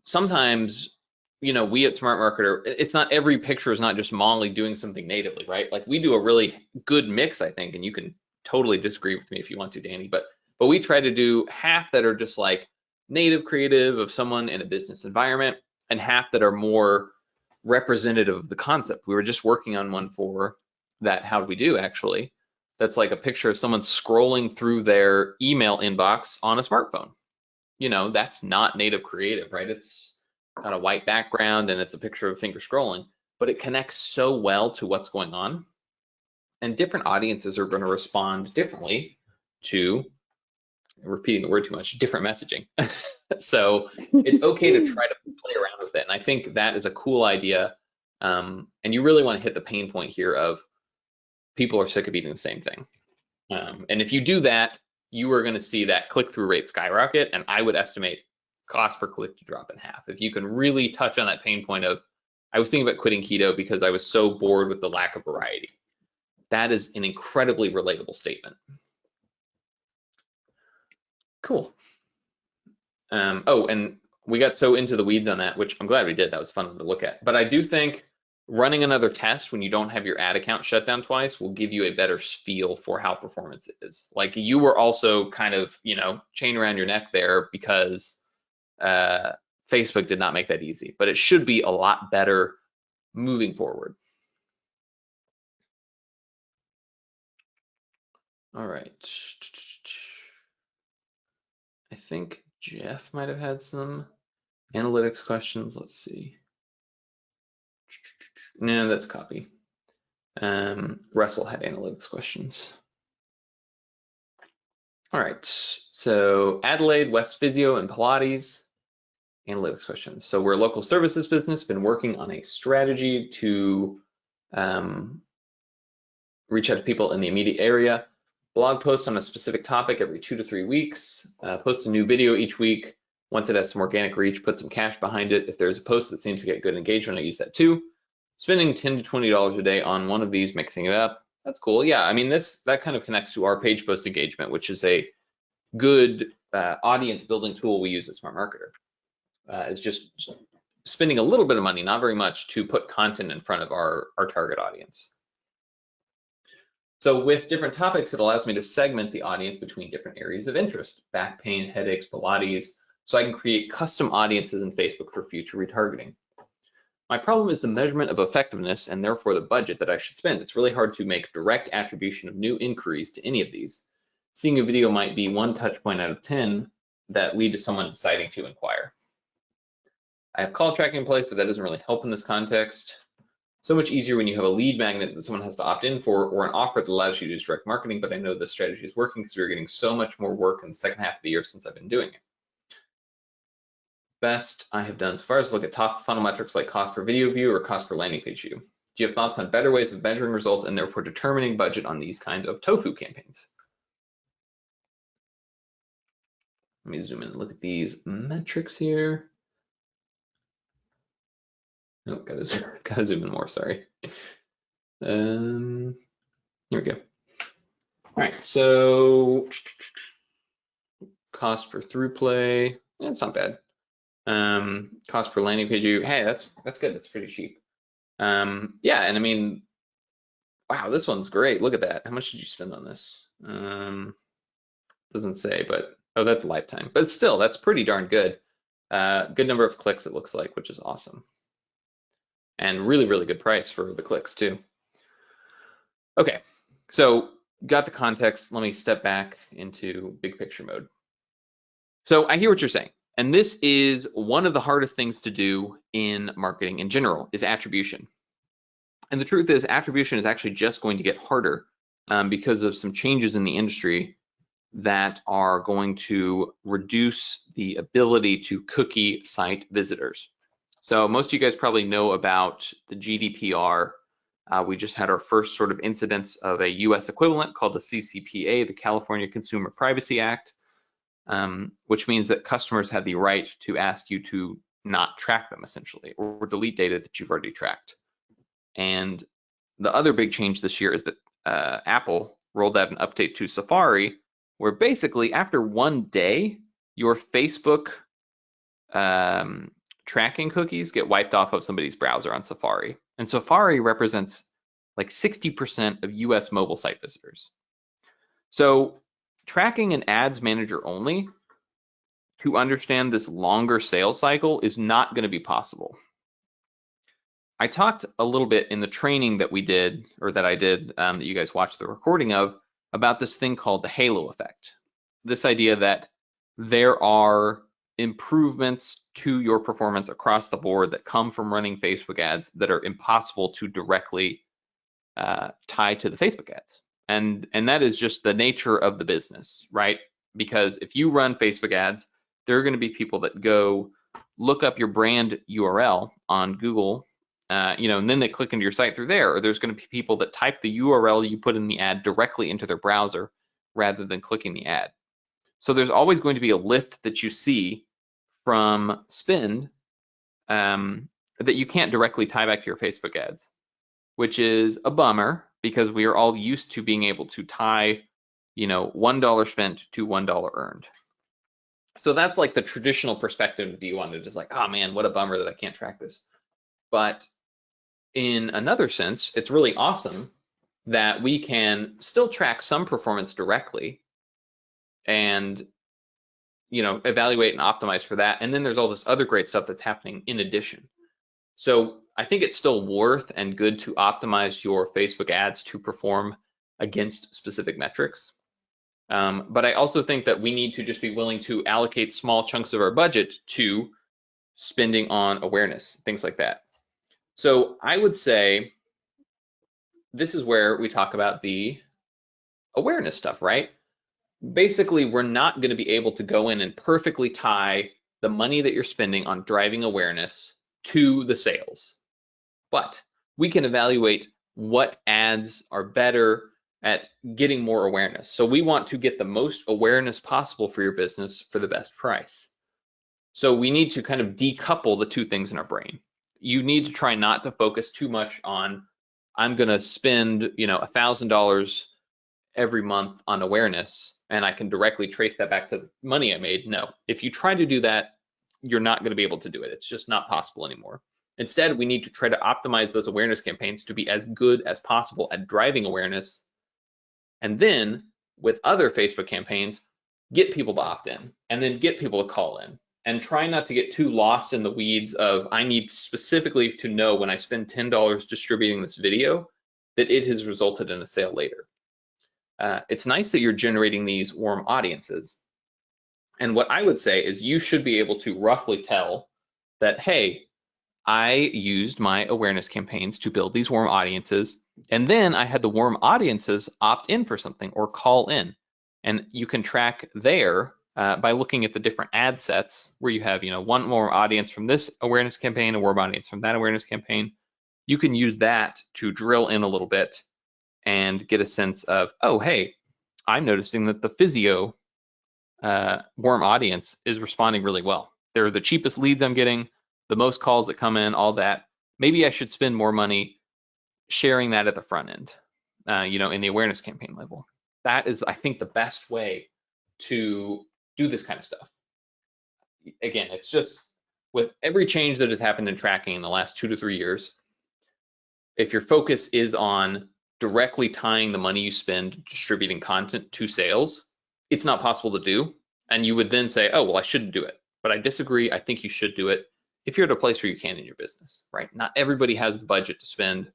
sometimes, you know, we at Smart Marketer, it's not every picture is not just Molly doing something natively, right? Like we do a really good mix, I think, and you can totally disagree with me if you want to, Danny, but we try to do half that are just like native creative of someone in a business environment, and half that are more representative of the concept. We were just working on one for that How Do We Do, actually. That's like a picture of someone scrolling through their email inbox on a smartphone. You know, that's not native creative, right? It's got a white background and it's a picture of finger scrolling. but it connects so well to what's going on. And different audiences are going to respond differently to, repeating the word too much, different messaging. So it's okay to try to play around with it. And I think that is a cool idea. And you really want to hit the pain point here of people are sick of eating the same thing. And if you do that, you are going to see that click-through rate skyrocket. And I would estimate cost per click to drop in half. If you can really touch on that pain point of, I was thinking about quitting keto because I was so bored with the lack of variety. That is an incredibly relatable statement. Cool. Oh, and we got so into the weeds on that, which I'm glad we did. That was fun to look at. But I do think running another test when you don't have your ad account shut down twice will give you a better feel for how performance is. Like you were also kind of, chain around your neck there because Facebook did not make that easy, but it should be a lot better moving forward. All right. I think Jeff might have had some analytics questions. Let's see. No, that's copy. Russell had analytics questions. All right, so Adelaide, West Physio, and Pilates, analytics questions. So we're a local services business, been working on a strategy to reach out to people in the immediate area. Blog posts on a specific topic every 2 to 3 weeks. Post a new video each week. Once it has some organic reach, put some cash behind it. If there's a post that seems to get good engagement, I use that too. Spending $10 to $20 a day on one of these, mixing it up. That's cool. Yeah, I mean, that kind of connects to our page post engagement, which is a good audience building tool we use at Smart Marketer. It's just spending a little bit of money, not very much, to put content in front of our target audience. So with different topics, it allows me to segment the audience between different areas of interest, back pain, headaches, Pilates, so I can create custom audiences in Facebook for future retargeting. My problem is the measurement of effectiveness and therefore the budget that I should spend. It's really hard to make direct attribution of new inquiries to any of these. Seeing a video might be one touch point out of 10 that lead to someone deciding to inquire. I have call tracking in place, but that doesn't really help in this context. So much easier when you have a lead magnet that someone has to opt in for, or an offer that allows you to use direct marketing, but I know this strategy is working because we're getting so much more work in the second half of the year since I've been doing it. Best I have done so far is look at top funnel metrics like cost per video view or cost per landing page view. Do you have thoughts on better ways of measuring results and therefore determining budget on these kind of tofu campaigns? Let me zoom in and look at these metrics here. Oh, gotta zoom in more, sorry. Here we go. All right, so cost per through play, that's not bad. Cost per landing page view, hey, that's good, that's pretty cheap. Yeah, and I mean, wow, this one's great. Look at that. How much did you spend on this? Doesn't say, but oh, that's lifetime. But still, that's pretty darn good. Good number of clicks, it looks like, which is awesome. And really, really good price for the clicks too. Okay, so got the context. Let me step back into big picture mode. So I hear what you're saying. And this is one of the hardest things to do in marketing in general is attribution. And the truth is attribution is actually just going to get harder because of some changes in the industry that are going to reduce the ability to cookie site visitors. So most of you guys probably know about the GDPR. We just had our first sort of incidence of a US equivalent called the CCPA, the California Consumer Privacy Act, which means that customers have the right to ask you to not track them essentially, or delete data that you've already tracked. And the other big change this year is that Apple rolled out an update to Safari, where basically after one day, your Facebook tracking cookies get wiped off of somebody's browser on Safari. And Safari represents like 60% of US mobile site visitors. So tracking an ads manager only to understand this longer sales cycle is not going to be possible. I talked a little bit in the training that we did, or that I did, that you guys watched the recording of, about this thing called the halo effect. This idea that there are improvements to your performance across the board that come from running Facebook ads that are impossible to directly tie to the Facebook ads. And that is just the nature of the business, right? Because if you run Facebook ads, there are going to be people that go look up your brand URL on Google, and then they click into your site through there. Or there's going to be people that type the URL you put in the ad directly into their browser rather than clicking the ad. So there's always going to be a lift that you see from spend that you can't directly tie back to your Facebook ads, which is a bummer because we are all used to being able to tie, $1 spent to $1 earned. So that's like the traditional perspective view on it, is like, oh man, what a bummer that I can't track this. But in another sense, it's really awesome that we can still track some performance directly and evaluate and optimize for that. And then there's all this other great stuff that's happening in addition. So I think it's still worth and good to optimize your Facebook ads to perform against specific metrics. But I also think that we need to just be willing to allocate small chunks of our budget to spending on awareness, things like that. So I would say this is where we talk about the awareness stuff, right? Basically, we're not going to be able to go in and perfectly tie the money that you're spending on driving awareness to the sales, but we can evaluate what ads are better at getting more awareness. So we want to get the most awareness possible for your business for the best price. So we need to kind of decouple the two things in our brain. You need to try not to focus too much on, I'm going to spend, $1,000 every month on awareness, and I can directly trace that back to the money I made. No, if you try to do that, you're not going to be able to do it. It's just not possible anymore. Instead, we need to try to optimize those awareness campaigns to be as good as possible at driving awareness. And then with other Facebook campaigns, get people to opt in and then get people to call in, and try not to get too lost in the weeds of, I need specifically to know when I spend $10 distributing this video that it has resulted in a sale later. It's nice that you're generating these warm audiences. And what I would say is you should be able to roughly tell that, hey, I used my awareness campaigns to build these warm audiences, and then I had the warm audiences opt in for something or call in. And you can track there by looking at the different ad sets where you have, one warm audience from this awareness campaign, a warm audience from that awareness campaign. You can use that to drill in a little bit and get a sense of, oh, hey, I'm noticing that the physio warm audience is responding really well. They're the cheapest leads I'm getting, the most calls that come in, all that. Maybe I should spend more money sharing that at the front end, in the awareness campaign level. That is, I think, the best way to do this kind of stuff. Again, it's just with every change that has happened in tracking in the last 2 to 3 years, if your focus is on directly tying the money you spend distributing content to sales, it's not possible to do. And you would then say, oh, well, I shouldn't do it. But I disagree. I think you should do it if you're at a place where you can in your business, right? Not everybody has the budget to spend,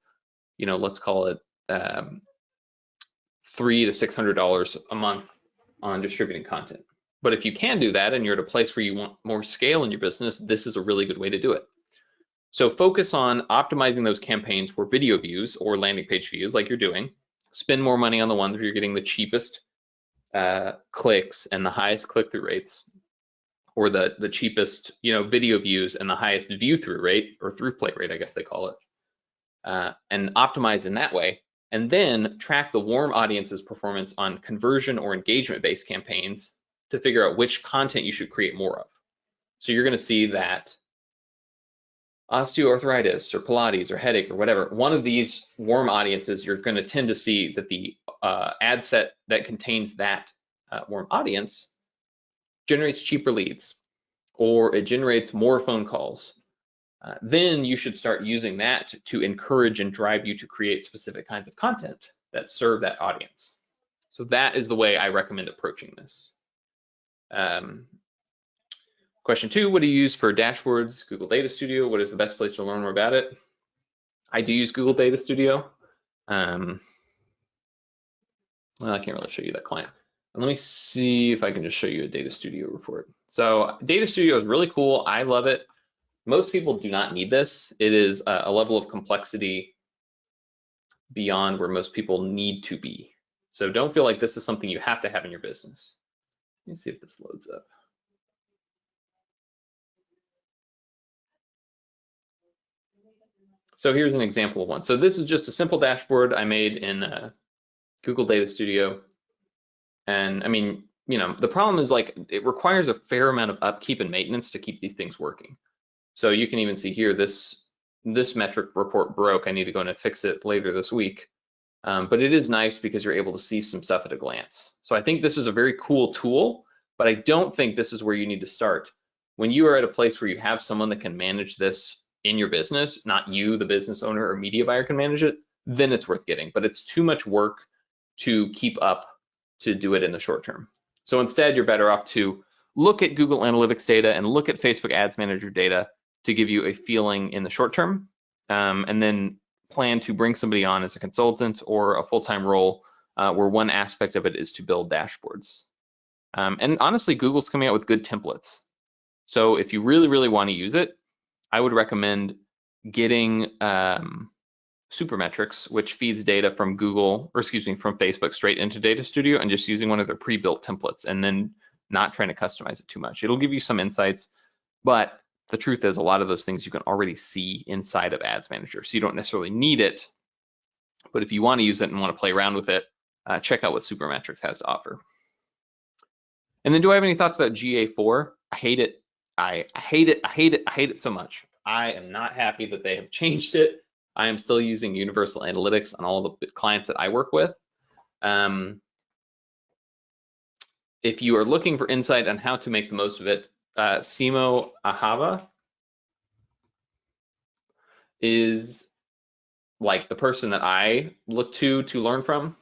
let's call it $300 to $600 a month on distributing content. But if you can do that and you're at a place where you want more scale in your business, this is a really good way to do it. So focus on optimizing those campaigns for video views or landing page views like you're doing. Spend more money on the ones where you're getting the cheapest clicks and the highest click-through rates, or the cheapest video views and the highest view-through rate, or through-play rate, I guess they call it, and optimize in that way. And then track the warm audience's performance on conversion or engagement-based campaigns to figure out which content you should create more of. So you're going to see that osteoarthritis or Pilates or headache or whatever, one of these warm audiences, you're going to tend to see that the ad set that contains that warm audience generates cheaper leads, or it generates more phone calls. Then you should start using that to encourage and drive you to create specific kinds of content that serve that audience. So that is the way I recommend approaching this. Question 2, what do you use for dashboards? Google Data Studio. What is the best place to learn more about it? I do use Google Data Studio. Well, I can't really show you that client. And let me see if I can just show you a Data Studio report. So Data Studio is really cool. I love it. Most people do not need this. It is a level of complexity beyond where most people need to be. So don't feel like this is something you have to have in your business. Let me see if this loads up. So here's an example of one. So this is just a simple dashboard I made in Google Data Studio. And I mean, you know, the problem is like it requires a fair amount of upkeep and maintenance to keep these things working. So you can even see here, this metric report broke. I need to go in and fix it later this week. But it is nice because you're able to see some stuff at a glance. So I think this is a very cool tool, but I don't think this is where you need to start. When you are at a place where you have someone that can manage this in your business, not you, the business owner or media buyer, can manage it, then it's worth getting. But it's too much work to keep up to do it in the short term. So instead, you're better off to look at Google Analytics data and look at Facebook Ads Manager data to give you a feeling in the short term, and then plan to bring somebody on as a consultant or a full-time role where one aspect of it is to build dashboards. And honestly, Google's coming out with good templates. So if you really, really want to use it, I would recommend getting Supermetrics, which feeds data from Google, or excuse me, from Facebook straight into Data Studio, and just using one of their pre-built templates and then not trying to customize it too much. It'll give you some insights, but the truth is a lot of those things you can already see inside of Ads Manager, so you don't necessarily need it. But if you want to use it and want to play around with it, check out what Supermetrics has to offer. And then do I have any thoughts about GA4? I hate it. I hate it. I hate it. I hate it so much. I am not happy that they have changed it. I am still using Universal Analytics on all the clients that I work with. If you are looking for insight on how to make the most of it, Simo Ahava is like the person that I look to learn from.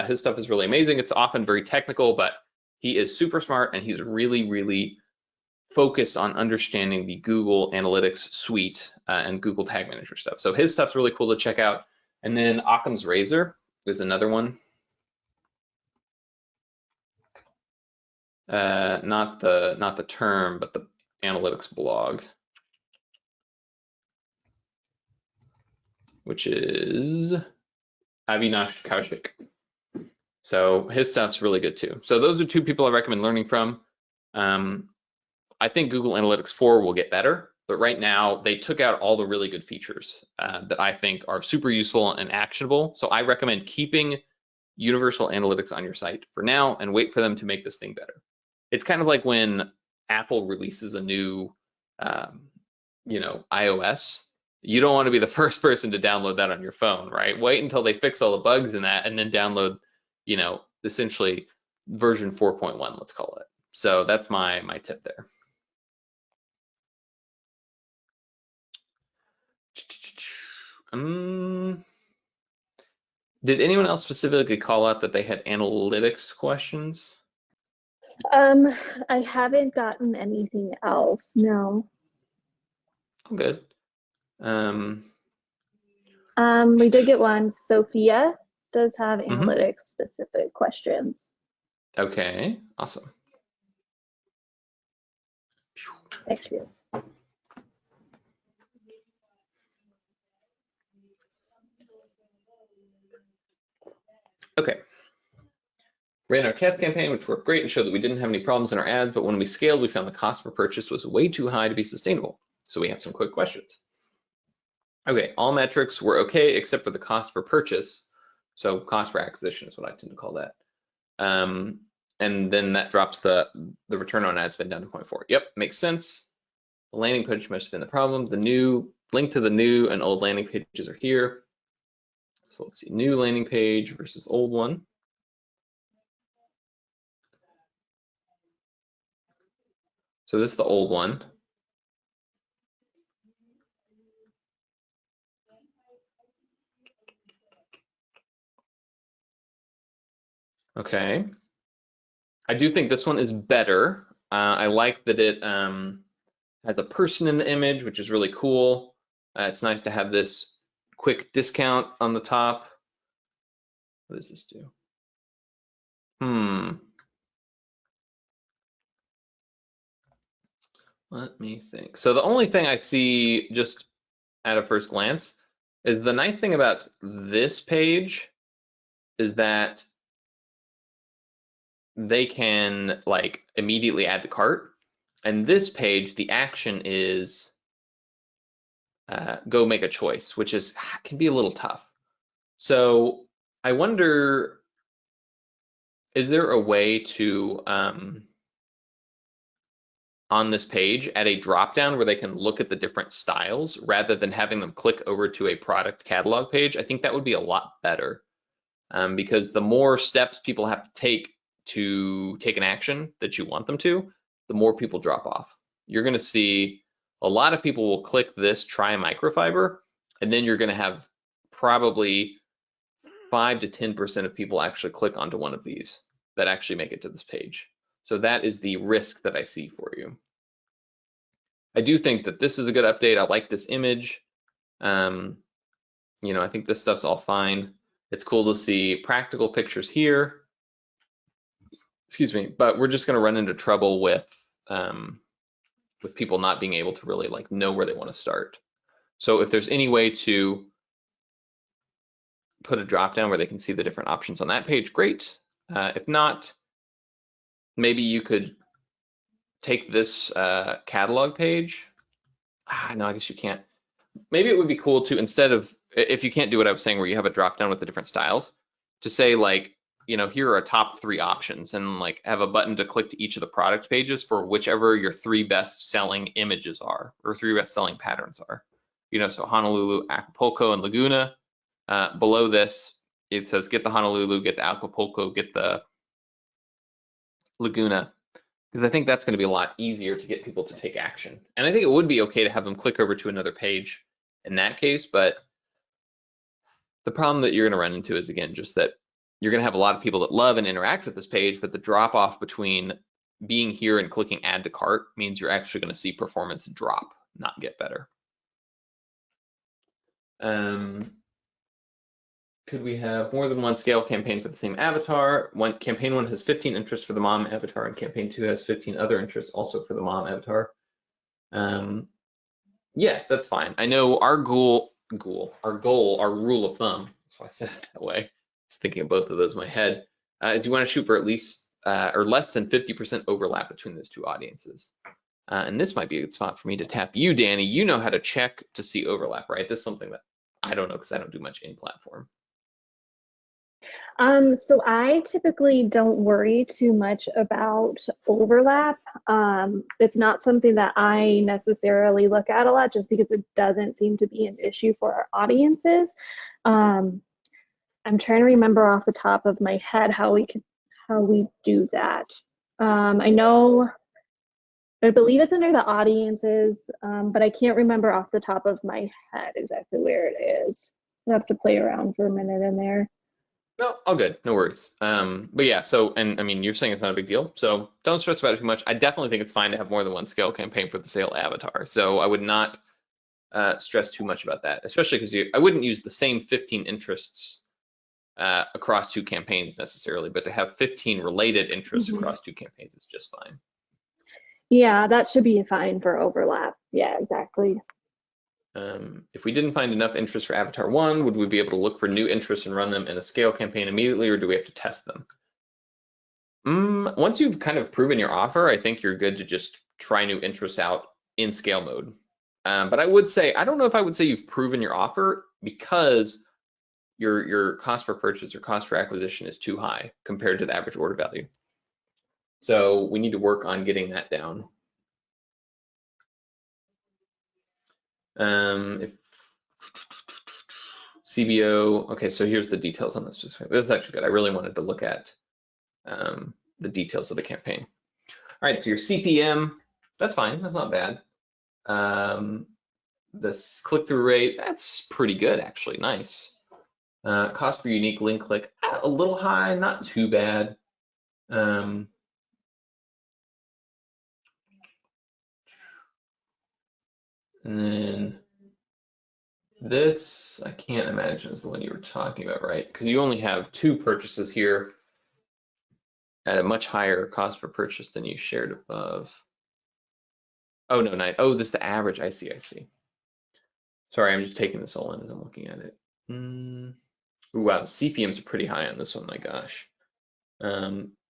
His stuff is really amazing. It's often very technical, but he is super smart and he's really, really focused on understanding the Google Analytics suite and Google Tag Manager stuff. So his stuff's really cool to check out. And then Occam's Razor is another one. Not the term, but the analytics blog, which is Avinash Kaushik. So his stuff's really good too. So those are two people I recommend learning from. I think Google Analytics 4 will get better, but right now they took out all the really good features that I think are super useful and actionable. So I recommend keeping Universal Analytics on your site for now and wait for them to make this thing better. It's kind of like when Apple releases a new, iOS. You don't want to be the first person to download that on your phone, right? Wait until they fix all the bugs in that and then download, essentially version 4.1, let's call it. So that's my tip there. Did anyone else specifically call out that they had analytics questions? I haven't gotten anything else, no. Oh, good. We did get one. Sophia does have Mm-hmm. analytics specific questions. Okay, awesome. There she is. Okay. Ran our test campaign, which worked great and showed that we didn't have any problems in our ads, but when we scaled, we found the cost per purchase was way too high to be sustainable. So we have some quick questions. Okay, all metrics were okay except for the cost per purchase. So cost per acquisition is what I tend to call that. And then that drops the return on ad spend down to 0.4. Yep, makes sense. The landing page must have been the problem. The new link to the new and old landing pages are here. So let's see, new landing page versus old one. So this is the old one. Okay. I do think this one is better. I like that it has a person in the image, which is really cool. It's nice to have this quick discount on the top. What does this do? Let me think. So the only thing I see just at a first glance is the nice thing about this page is that they can like immediately add to cart. And this page, the action is go make a choice, which is can be a little tough. So I wonder, is there a way to on this page add a drop down where they can look at the different styles rather than having them click over to a product catalog page? I think that would be a lot better because the more steps people have to take an action that you want them to, the more people drop off. You're going to see a lot of people will click this try microfiber, and then you're going to have probably 5 to 10% of people actually click onto one of these that actually make it to this page. So that is the risk that I see for you. I do think that this is a good update. I like this image. You know, I think this stuff's all fine. It's cool to see practical pictures here. Excuse me, but we're just going to run into trouble with people not being able to really like know where they want to start. So if there's any way to put a drop down where they can see the different options on that page, great. If not, maybe you could take this catalog page. No, I guess you can't. Maybe it would be cool to, instead of, if you can't do what I was saying where you have a drop down with the different styles, to say like, you know, here are top 3 options and like have a button to click to each of the product pages for whichever your 3 best selling images are or 3 best selling patterns are. You know, so Honolulu, Acapulco, and Laguna. Below this, it says get the Honolulu, get the Acapulco, get the Laguna, because I think that's going to be a lot easier to get people to take action. And I think it would be okay to have them click over to another page in that case, but the problem that you're going to run into is, again, just that you're going to have a lot of people that love and interact with this page, but the drop off between being here and clicking add to cart means you're actually going to see performance drop, not get better. Could we have more than one scale campaign for the same avatar? Campaign 1 has 15 interests for the mom avatar, and campaign 2 has 15 other interests also for the mom avatar. Yes, that's fine. I know our our rule of thumb, that's why I said it that way. I was thinking of both of those in my head, is you want to shoot for at least or less than 50% overlap between those 2 audiences. And this might be a good spot for me to tap you, Danny. You know how to check to see overlap, right? This is something that I don't know because I don't do much in platform. So I typically don't worry too much about overlap. It's not something that I necessarily look at a lot just because it doesn't seem to be an issue for our audiences. I'm trying to remember off the top of my head how we do that. I believe it's under the audiences, but I can't remember off the top of my head exactly where it is. I have to play around for a minute in there. No, all good, no worries. But yeah, so, and I mean, you're saying it's not a big deal, so don't stress about it too much. I definitely think it's fine to have more than one scale campaign for the sale avatar. So I would not stress too much about that, especially because I wouldn't use the same 15 interests across 2 campaigns necessarily, but to have 15 related interests across 2 campaigns is just fine. Yeah, that should be fine for overlap. Yeah, exactly. If we didn't find enough interest for Avatar 1, would we be able to look for new interests and run them in a scale campaign immediately, or do we have to test them? Once you've kind of proven your offer, I think you're good to just try new interests out in scale mode. But I would say, I don't know if I would say you've proven your offer because your cost per purchase or cost per acquisition is too high compared to the average order value. So we need to work on getting that down. If CBO, okay, so here's the details on this. This is actually good. I really wanted to look at the details of the campaign. All right, so your CPM, that's fine, that's not bad. This click-through rate, that's pretty good actually, nice. Cost per unique link click, a little high, not too bad. And then this, I can't imagine is the one you were talking about, right? Because you only have 2 purchases here at a much higher cost per purchase than you shared above. Oh, no, nice. Oh, this is the average. I see, I see. Sorry, I'm just taking this all in as I'm looking at it. Ooh, wow, the CPMs are pretty high on this one, my gosh.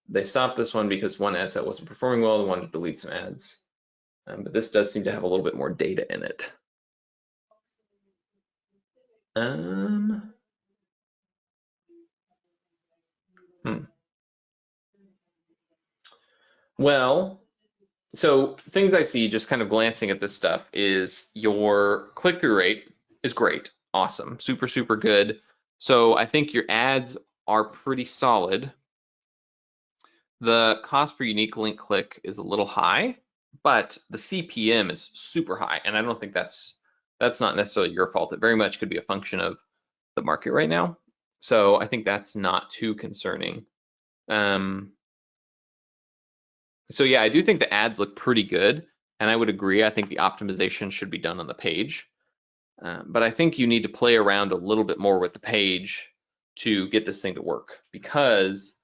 They stopped this one because one ad set wasn't performing well. They wanted to delete some ads. But this does seem to have a little bit more data in it. Um, hmm. Well, so things I see just kind of glancing at this stuff is your click-through rate is great, awesome, super, super good. So I think your ads are pretty solid. The cost per unique link click is a little high, but the CPM is super high, and I don't think that's not necessarily your fault. It very much could be a function of the market right now. So I think that's not too concerning. Um, so yeah, I do think the ads look pretty good, and I would agree. I think the optimization should be done on the page, but I think you need to play around a little bit more with the page to get this thing to work, because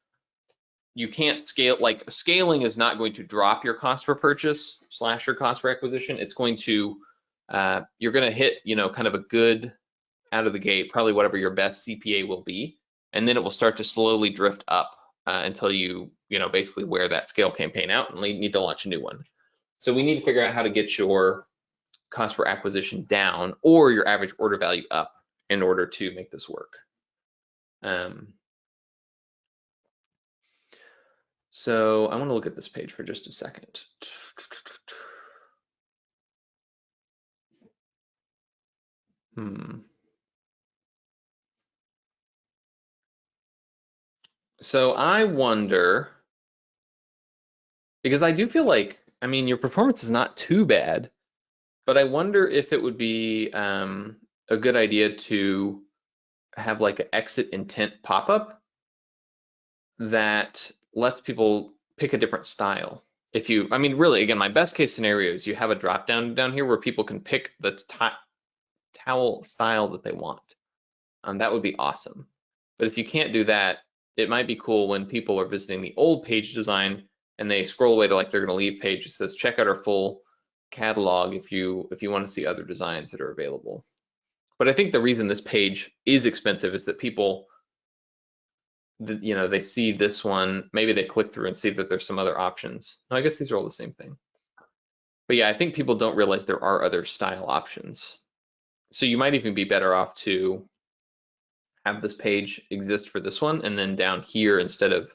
you can't scale, like scaling is not going to drop your cost per purchase slash your cost per acquisition. It's going to, you're going to hit, kind of a good out of the gate, probably whatever your best CPA will be, and then it will start to slowly drift up until basically wear that scale campaign out and need to launch a new one. So we need to figure out how to get your cost per acquisition down or your average order value up in order to make this work. So I want to look at this page for just a second. So I wonder, because I do feel like, I mean, your performance is not too bad, but I wonder if it would be a good idea to have like an exit intent pop-up that lets people pick a different style. I mean, really, again, my best case scenario is you have a drop down here where people can pick the towel style that they want. That would be awesome. But if you can't do that, it might be cool when people are visiting the old page design and they scroll away to like they're going to leave page. It says check out our full catalog if you want to see other designs that are available. But I think the reason this page is expensive is that people, they see this one, maybe they click through and see that there's some other options. No, I guess these are all the same thing. But yeah, I think people don't realize there are other style options. So you might even be better off to have this page exist for this one, and then down here, instead of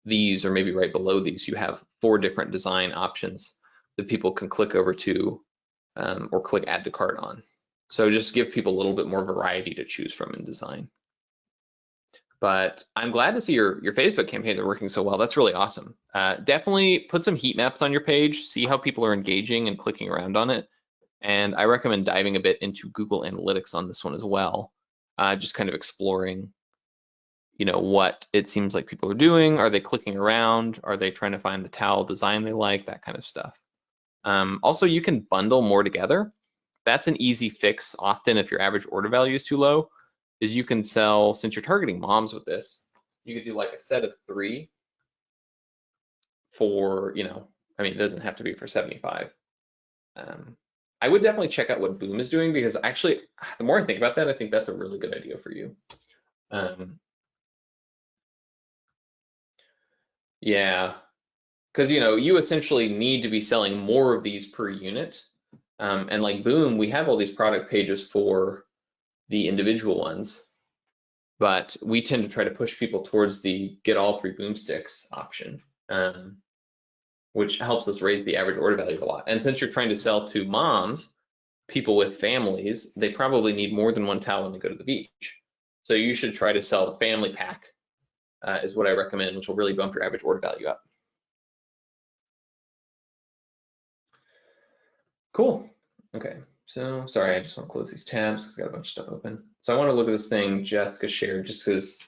these, or maybe right below these, you have 4 different design options that people can click over to or click add to cart on. So just give people a little bit more variety to choose from in design. But I'm glad to see your Facebook campaigns are working so well. That's really awesome. Definitely put some heat maps on your page, see how people are engaging and clicking around on it. And I recommend diving a bit into Google Analytics on this one as well, just kind of exploring what it seems like people are doing. Are they clicking around? Are they trying to find the towel design they like? That kind of stuff. Also, you can bundle more together. That's an easy fix often if your average order value is too low, is you can sell, since you're targeting moms with this, you could do like a set of 3 for, I mean, it doesn't have to be for 75. I would definitely check out what Boom is doing, because actually, the more I think about that, I think that's a really good idea for you. Yeah, because you essentially need to be selling more of these per unit. And like Boom, we have all these product pages for the individual ones, but we tend to try to push people towards the get all 3 boomsticks option, which helps us raise the average order value a lot. And since you're trying to sell to moms, people with families, they probably need more than one towel when they go to the beach. So you should try to sell the family pack, is what I recommend, which will really bump your average order value up. Cool. Okay, so sorry, I just want to close these tabs because I got a bunch of stuff open. So I want to look at this thing Jessica shared, just because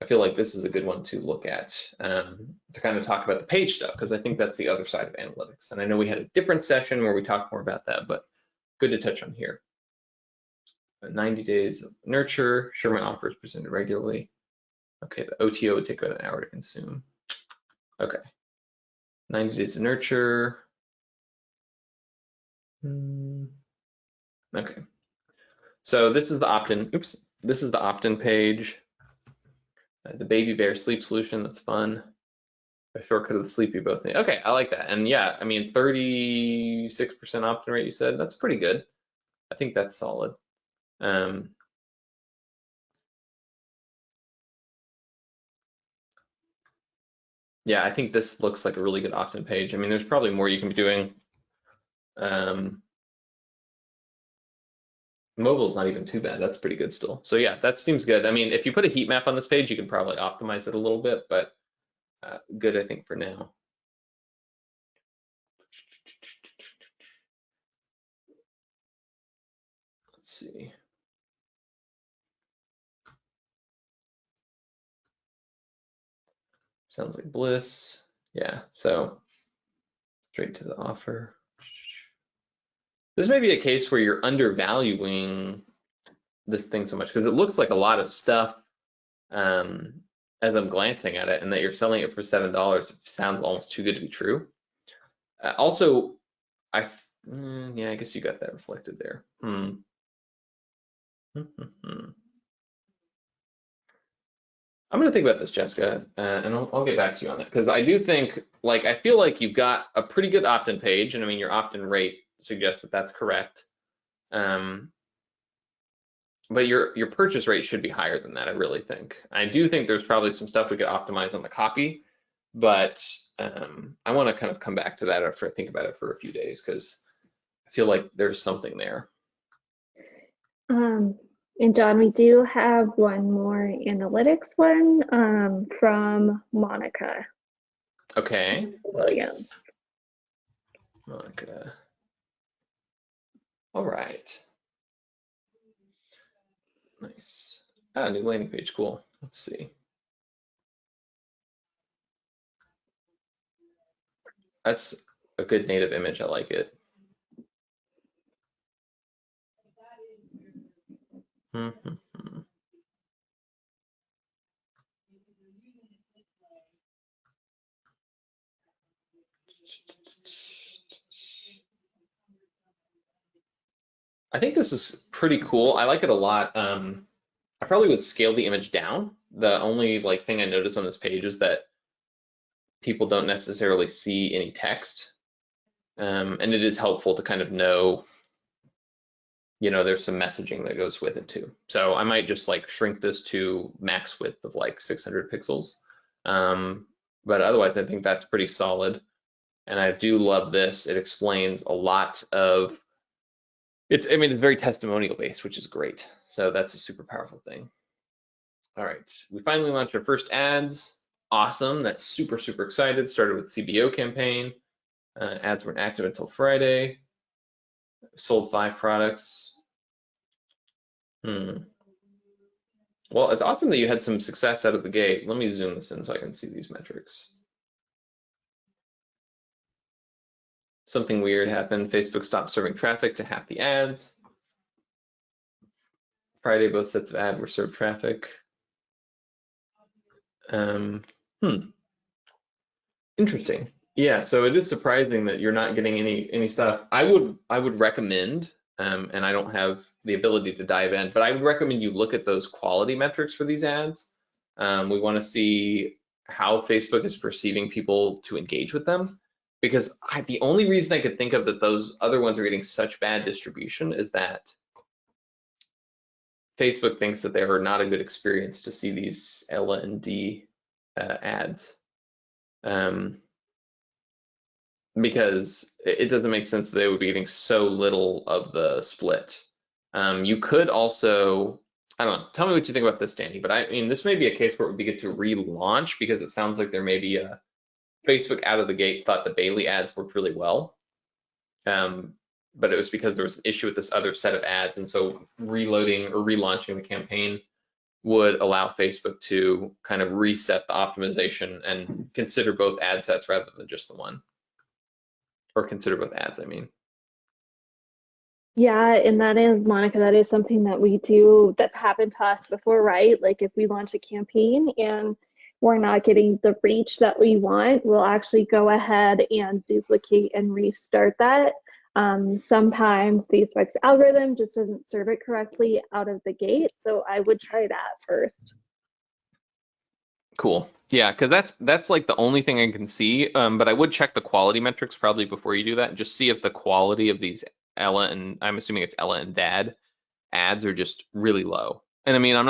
I feel like this is a good one to look at, to kind of talk about the page stuff, because I think that's the other side of analytics. And I know we had a different session where we talked more about that, but good to touch on here. 90 days of nurture, Sherman offers presented regularly. Okay, the OTO would take about an hour to consume. Okay, 90 days of nurture. Okay. So this is the opt-in. Oops. This is the opt-in page. The baby bear sleep solution. That's fun. A shortcut of the sleep you both need. Okay, I like that. And yeah, I mean, 36% opt-in rate, you said. That's pretty good. I think that's solid. Yeah, I think this looks like a really good opt-in page. I mean, there's probably more you can be doing. Mobile's not even too bad. That's pretty good still. So yeah, that seems good. I mean, if you put a heat map on this page, you can probably optimize it a little bit, but good, I think, for now. Let's see. Sounds like Bliss. Yeah, so straight to the offer. This may be a case where you're undervaluing this thing so much because it looks like a lot of stuff as I'm glancing at it, and that you're selling it for $7. It sounds almost too good to be true. Also, yeah, I guess you got that reflected there. I'm gonna think about this, Jessica, and I'll get back to you on that because I do think, like, I feel like you've got a pretty good opt-in page, and I mean your opt-in rate suggests that that's correct. But your purchase rate should be higher than that, I really think. I do think there's probably some stuff we could optimize on the copy, but I want to kind of come back to that after I think about it for a few days because I feel like there's something there. And John, we do have one more analytics one from Monica Okay, Williams. nice. Monica. All right. Nice. Ah, new landing page, cool. Let's see. That's a good native image, I like it. I think this is pretty cool. I like it a lot. I probably would scale the image down. The only like thing I notice on this page is that people don't necessarily see any text. And it is helpful to kind of know, there's some messaging that goes with it too. So I might just like shrink this to max width of like 600 pixels. But otherwise, I think that's pretty solid. And I do love this. It explains a lot of, it's very testimonial based, which is great. So that's a super powerful thing. All right, we finally launched our first ads. Awesome, that's super, super excited. Started with CBO campaign. Ads weren't active until Friday. Sold 5 products. Well, it's awesome that you had some success out of the gate. Let me zoom this in so I can see these metrics. Something weird happened. Facebook stopped serving traffic to half the ads. Friday, both sets of ads were served traffic. Interesting. Yeah, so it is surprising that you're not getting any stuff. I would recommend, and I don't have the ability to dive in, but I would recommend you look at those quality metrics for these ads. We want to see how Facebook is perceiving people to engage with them, because the only reason I could think of that those other ones are getting such bad distribution is that Facebook thinks that they are not a good experience to see these Ella and D ads. Because it doesn't make sense that they would be getting so little of the split. You could also, I don't know, tell me what you think about this, Danny, but I mean, this may be a case where it would be good to relaunch because it sounds like there may be a Facebook out of the gate thought the Bailey ads worked really well. But it was because there was an issue with this other set of ads. And so reloading or relaunching the campaign would allow Facebook to kind of reset the optimization and consider both ad sets rather than just the one. Or consider both ads, I mean. Yeah, and that is, Monica, that is something that we do that's happened to us before, right? Like if we launch a campaign and we're not getting the reach that we want, we'll actually go ahead and duplicate and restart that. Sometimes Facebook's algorithm just doesn't serve it correctly out of the gate. So I would try that first. Cool. Yeah, because that's like the only thing I can see. But I would check the quality metrics probably before you do that, and just see if the quality of these Ella and I'm assuming it's Ella and Dad ads are just really low. And I mean, I'm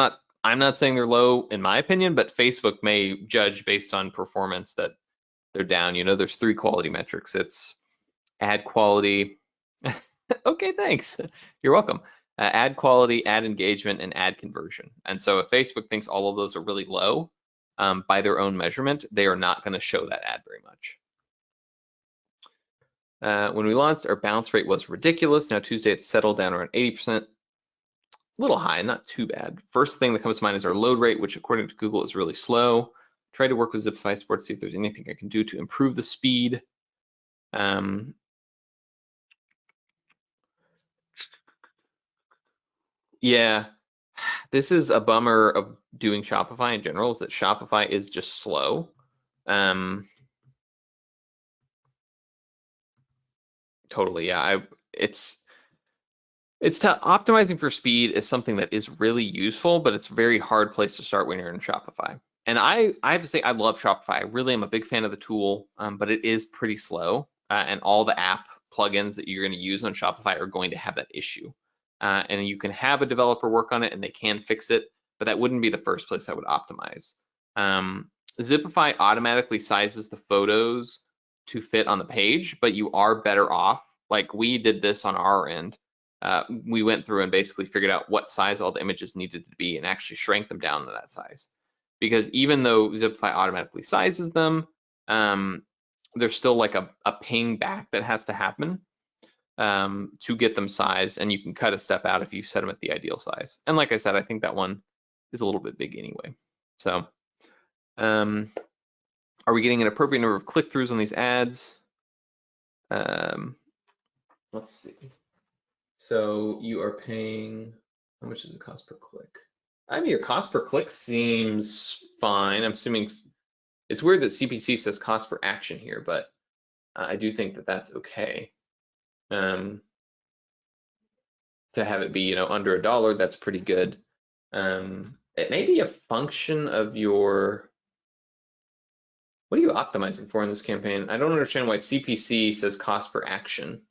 not saying they're low in my opinion, but Facebook may judge based on performance that they're down. There's three quality metrics. It's ad quality. Okay, thanks. You're welcome. Ad quality, ad engagement, and ad conversion. And so if Facebook thinks all of those are really low by their own measurement, they are not going to show that ad very much. When we launched, our bounce rate was ridiculous. Now Tuesday, it's settled down around 80%. A little high, not too bad. First thing that comes to mind is our load rate, which according to Google is really slow. Try to work with Zipify Support, see if there's anything I can do to improve the speed. Yeah, this is a bummer of doing Shopify in general, is that Shopify is just slow. Totally, yeah. It's tough. Optimizing for speed is something that is really useful, but it's a very hard place to start when you're in Shopify. And I have to say, I love Shopify. I really am a big fan of the tool, but it is pretty slow. And all the app plugins that you're going to use on Shopify are going to have that issue. And you can have a developer work on it and they can fix it, but that wouldn't be the first place I would optimize. Zipify automatically sizes the photos to fit on the page, but you are better off. Like we did this on our end. We went through and basically figured out what size all the images needed to be and actually shrank them down to that size. Because even though Zipify automatically sizes them, there's still like a ping back that has to happen to get them sized, and you can cut a step out if you set them at the ideal size. And like I said, I think that one is a little bit big anyway. So are we getting an appropriate number of click-throughs on these ads? Let's see. So you are paying, how much does it cost per click? I mean, your cost per click seems fine. I'm assuming it's weird that CPC says cost per action here, but I do think that that's okay. To have it be, under $1, that's pretty good. It may be a function of your, what are you optimizing for in this campaign? I don't understand why CPC says cost per action.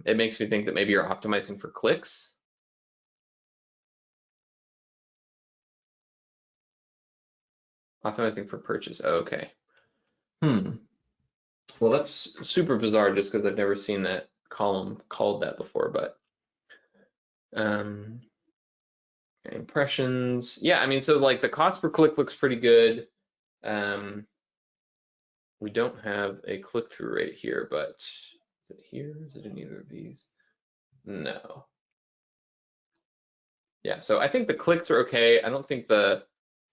It makes me think that maybe you're optimizing for clicks. Optimizing for purchase. Oh, okay. Well, that's super bizarre just because I've never seen that column called that before, but impressions. Yeah, I mean, so like the cost per click looks pretty good. We don't have a click-through rate here, but is it here? Is it in either of these? No. Yeah, so I think the clicks are okay. I don't think the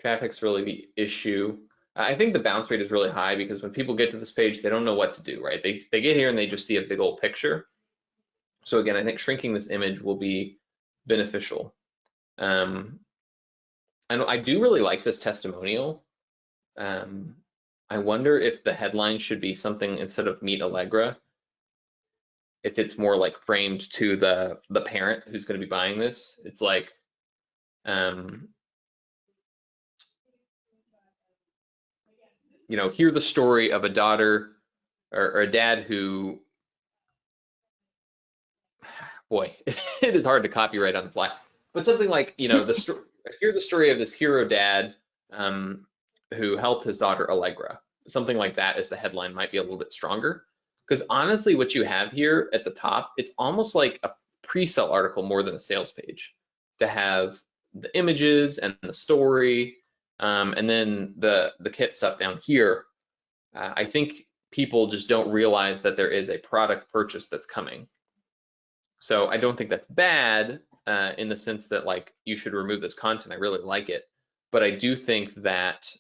traffic's really the issue. I think the bounce rate is really high because when people get to this page, they don't know what to do, right? They get here and they just see a big old picture. So again, I think shrinking this image will be beneficial. I do really like this testimonial. I wonder if the headline should be something instead of Meet Allegra, if it's more like framed to the parent who's going to be buying this. It's like, hear the story of a daughter or a dad who, boy, it is hard to copyright on the fly, but something like, hear the story of this hero dad who helped his daughter Allegra. Something like that as the headline might be a little bit stronger. Because honestly, what you have here at the top, it's almost like a pre-sale article more than a sales page to have the images and the story, and then the kit stuff down here. I think people just don't realize that there is a product purchase that's coming. So I don't think that's bad in the sense that like you should remove this content. I really like it, but I do think that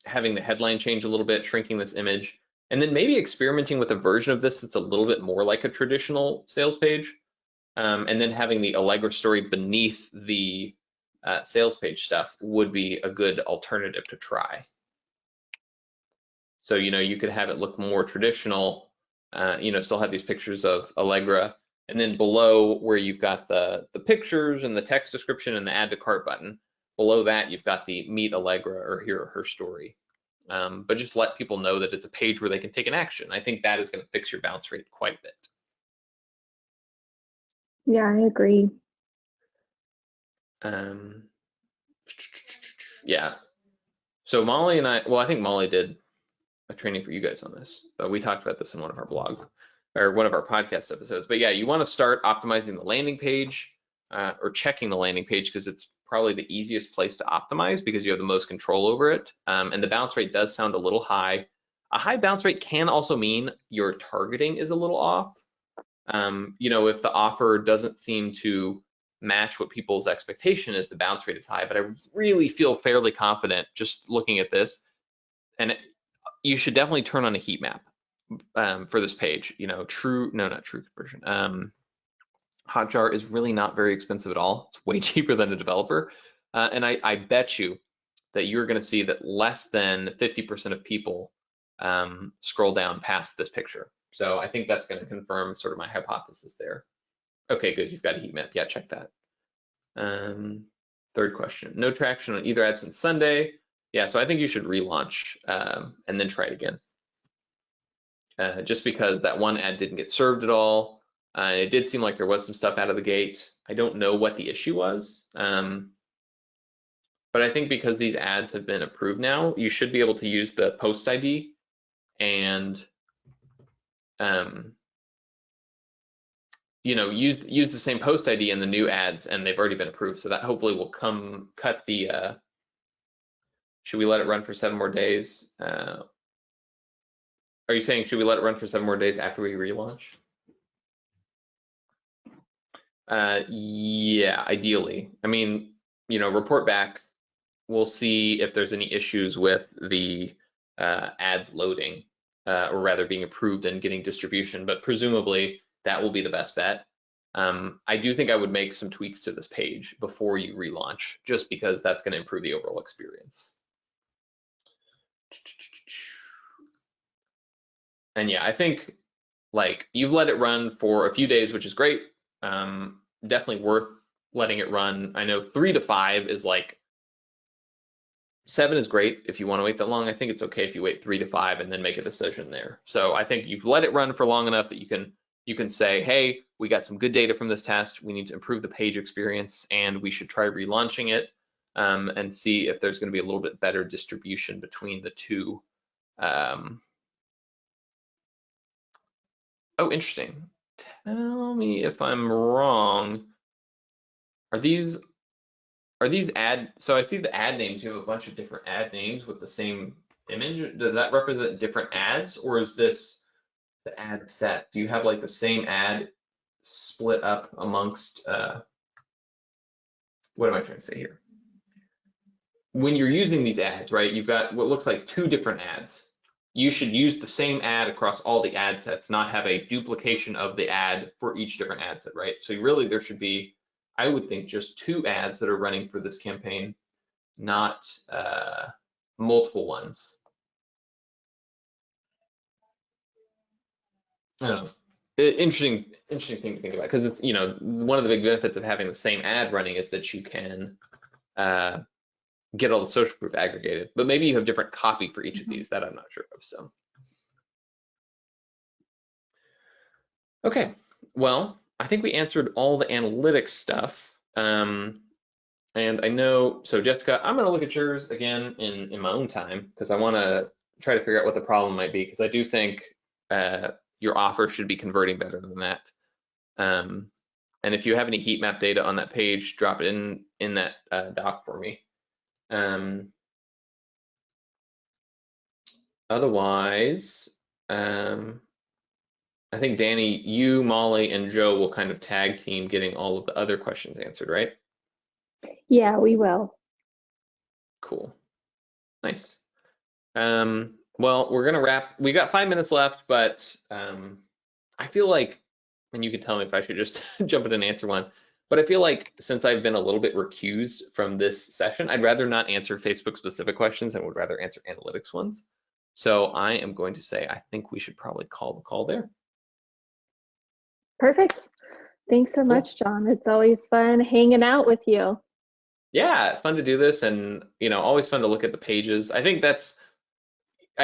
having the headline change a little bit, shrinking this image, and then maybe experimenting with a version of this that's a little bit more like a traditional sales page, and then having the Allegra story beneath the sales page stuff would be a good alternative to try. So, you could have it look more traditional still have these pictures of Allegra. And then below where you've got the pictures and the text description and the add to cart button, below that you've got the meet Allegra or hear her story. But just let people know that it's a page where they can take an action. I think that is going to fix your bounce rate quite a bit. Yeah, I agree. Yeah. So Molly and I think Molly did a training for you guys on this, but we talked about this in one of our blog or one of our podcast episodes. But yeah, you want to start optimizing the landing page or checking the landing page because it's probably the easiest place to optimize because you have the most control over it. And the bounce rate does sound a little high. A high bounce rate can also mean your targeting is a little off. If the offer doesn't seem to match what people's expectation is, the bounce rate is high. But I really feel fairly confident just looking at this. And you should definitely turn on a heat map for this page. Not true conversion. Hotjar is really not very expensive at all. It's way cheaper than a developer. And I bet you that you're going to see that less than 50% of people scroll down past this picture. So I think that's going to confirm sort of my hypothesis there. Okay, good. You've got a heat map. Yeah, check that. Third question. No traction on either ad since Sunday. Yeah, so I think you should relaunch and then try it again. Just because that one ad didn't get served at all. It did seem like there was some stuff out of the gate. I don't know what the issue was. But I think because these ads have been approved now, you should be able to use the post ID and use the same post ID in the new ads, and they've already been approved. So that hopefully will cut the. Should we let it run for 7 more days? Are you saying should we let it run for 7 more days after we relaunch? Yeah, ideally. I mean, report back. We'll see if there's any issues with the ads loading, or rather being approved and getting distribution, but presumably that will be the best bet. I do think I would make some tweaks to this page before you relaunch, just because that's going to improve the overall experience. And yeah, I think like you've let it run for a few days, which is great. Definitely worth letting it run. I know 3 to 5 is like 7 is great if you want to wait that long. I think it's okay if you wait 3 to 5 and then make a decision there. So I think you've let it run for long enough that you can say, hey, we got some good data from this test. We need to improve the page experience, and we should try relaunching it and see if there's going to be a little bit better distribution between the two. Oh, interesting. Tell me if I'm wrong. Are these ad? So I see the ad names. You have a bunch of different ad names with the same image. Does that represent different ads, or is this the ad set? Do you have like the same ad split up amongst? What am I trying to say here? When you're using these ads, right? You've got what looks like 2 different ads. You should use the same ad across all the ad sets, not have a duplication of the ad for each different ad set, right? So really there should be, I would think, just 2 ads that are running for this campaign, not multiple ones. I don't know. Interesting thing to think about, because it's, one of the big benefits of having the same ad running is that you can get all the social proof aggregated, but maybe you have different copy for each of these that I'm not sure of. So, okay, well, I think we answered all the analytics stuff. And I know, so Jessica, I'm gonna look at yours again in my own time because I wanna try to figure out what the problem might be, because I do think your offer should be converting better than that. And if you have any heat map data on that page, drop it in that doc for me. Otherwise, I think Danny, you, Molly, and Joe will kind of tag team getting all of the other questions answered, right? Yeah, we will. Cool. Nice. Well, we're gonna wrap. We got 5 minutes left, but I feel like, and you can tell me if I should just jump in and answer one, but I feel like since I've been a little bit recused from this session, I'd rather not answer Facebook specific questions and would rather answer analytics ones. So I am going to say I think we should probably call the call there. Perfect. Thanks so Cool. much, John. It's always fun hanging out with you. Yeah, fun to do this, and always fun to look at the pages. I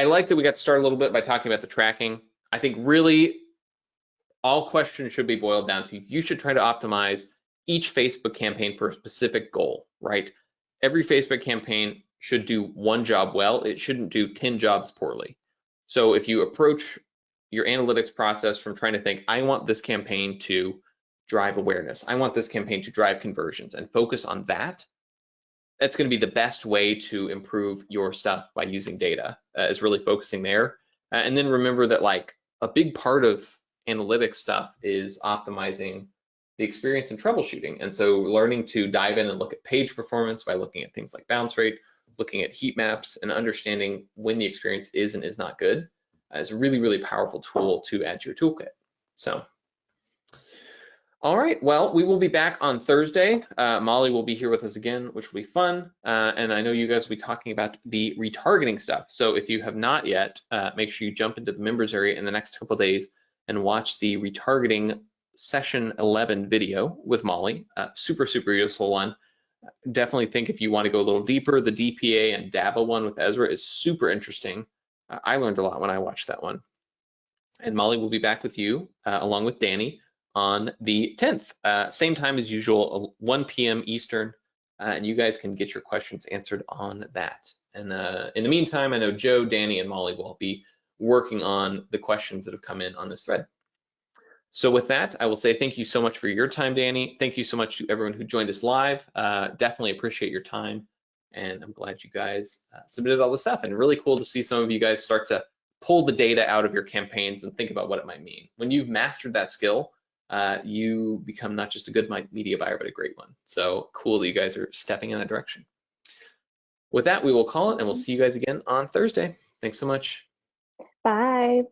like that we got started a little bit by talking about the tracking. I think really all questions should be boiled down to you should try to optimize each Facebook campaign for a specific goal, right? Every Facebook campaign should do one job well. It shouldn't do 10 jobs poorly. So if you approach your analytics process from trying to think, I want this campaign to drive awareness, I want this campaign to drive conversions, and focus on that, that's going to be the best way to improve your stuff by using data, is really focusing there. And then remember that like a big part of analytics stuff is optimizing the experience and troubleshooting. And so learning to dive in and look at page performance by looking at things like bounce rate, looking at heat maps, and understanding when the experience is and is not good is a really, really powerful tool to add to your toolkit. So all right, well, we will be back on Thursday. Molly will be here with us again, which will be fun. And I know you guys will be talking about the retargeting stuff. So if you have not yet, make sure you jump into the members area in the next couple of days and watch the retargeting session 11 video with Molly. Super, super useful one. Definitely think if you want to go a little deeper, the DPA and DABA one with Ezra is super interesting. I learned a lot when I watched that one. And Molly will be back with you along with Danny on the 10th, same time as usual, 1 p.m. Eastern, and you guys can get your questions answered on that. And in the meantime, I know Joe, Danny, and Molly will be working on the questions that have come in on this thread. So with that, I will say thank you so much for your time, Danny. Thank you so much to everyone who joined us live. Definitely appreciate your time, and I'm glad you guys submitted all the stuff, and really cool to see some of you guys start to pull the data out of your campaigns and think about what it might mean. When you've mastered that skill, you become not just a good media buyer, but a great one. So cool that you guys are stepping in that direction. With that, we will call it, and we'll see you guys again on Thursday. Thanks so much. Bye.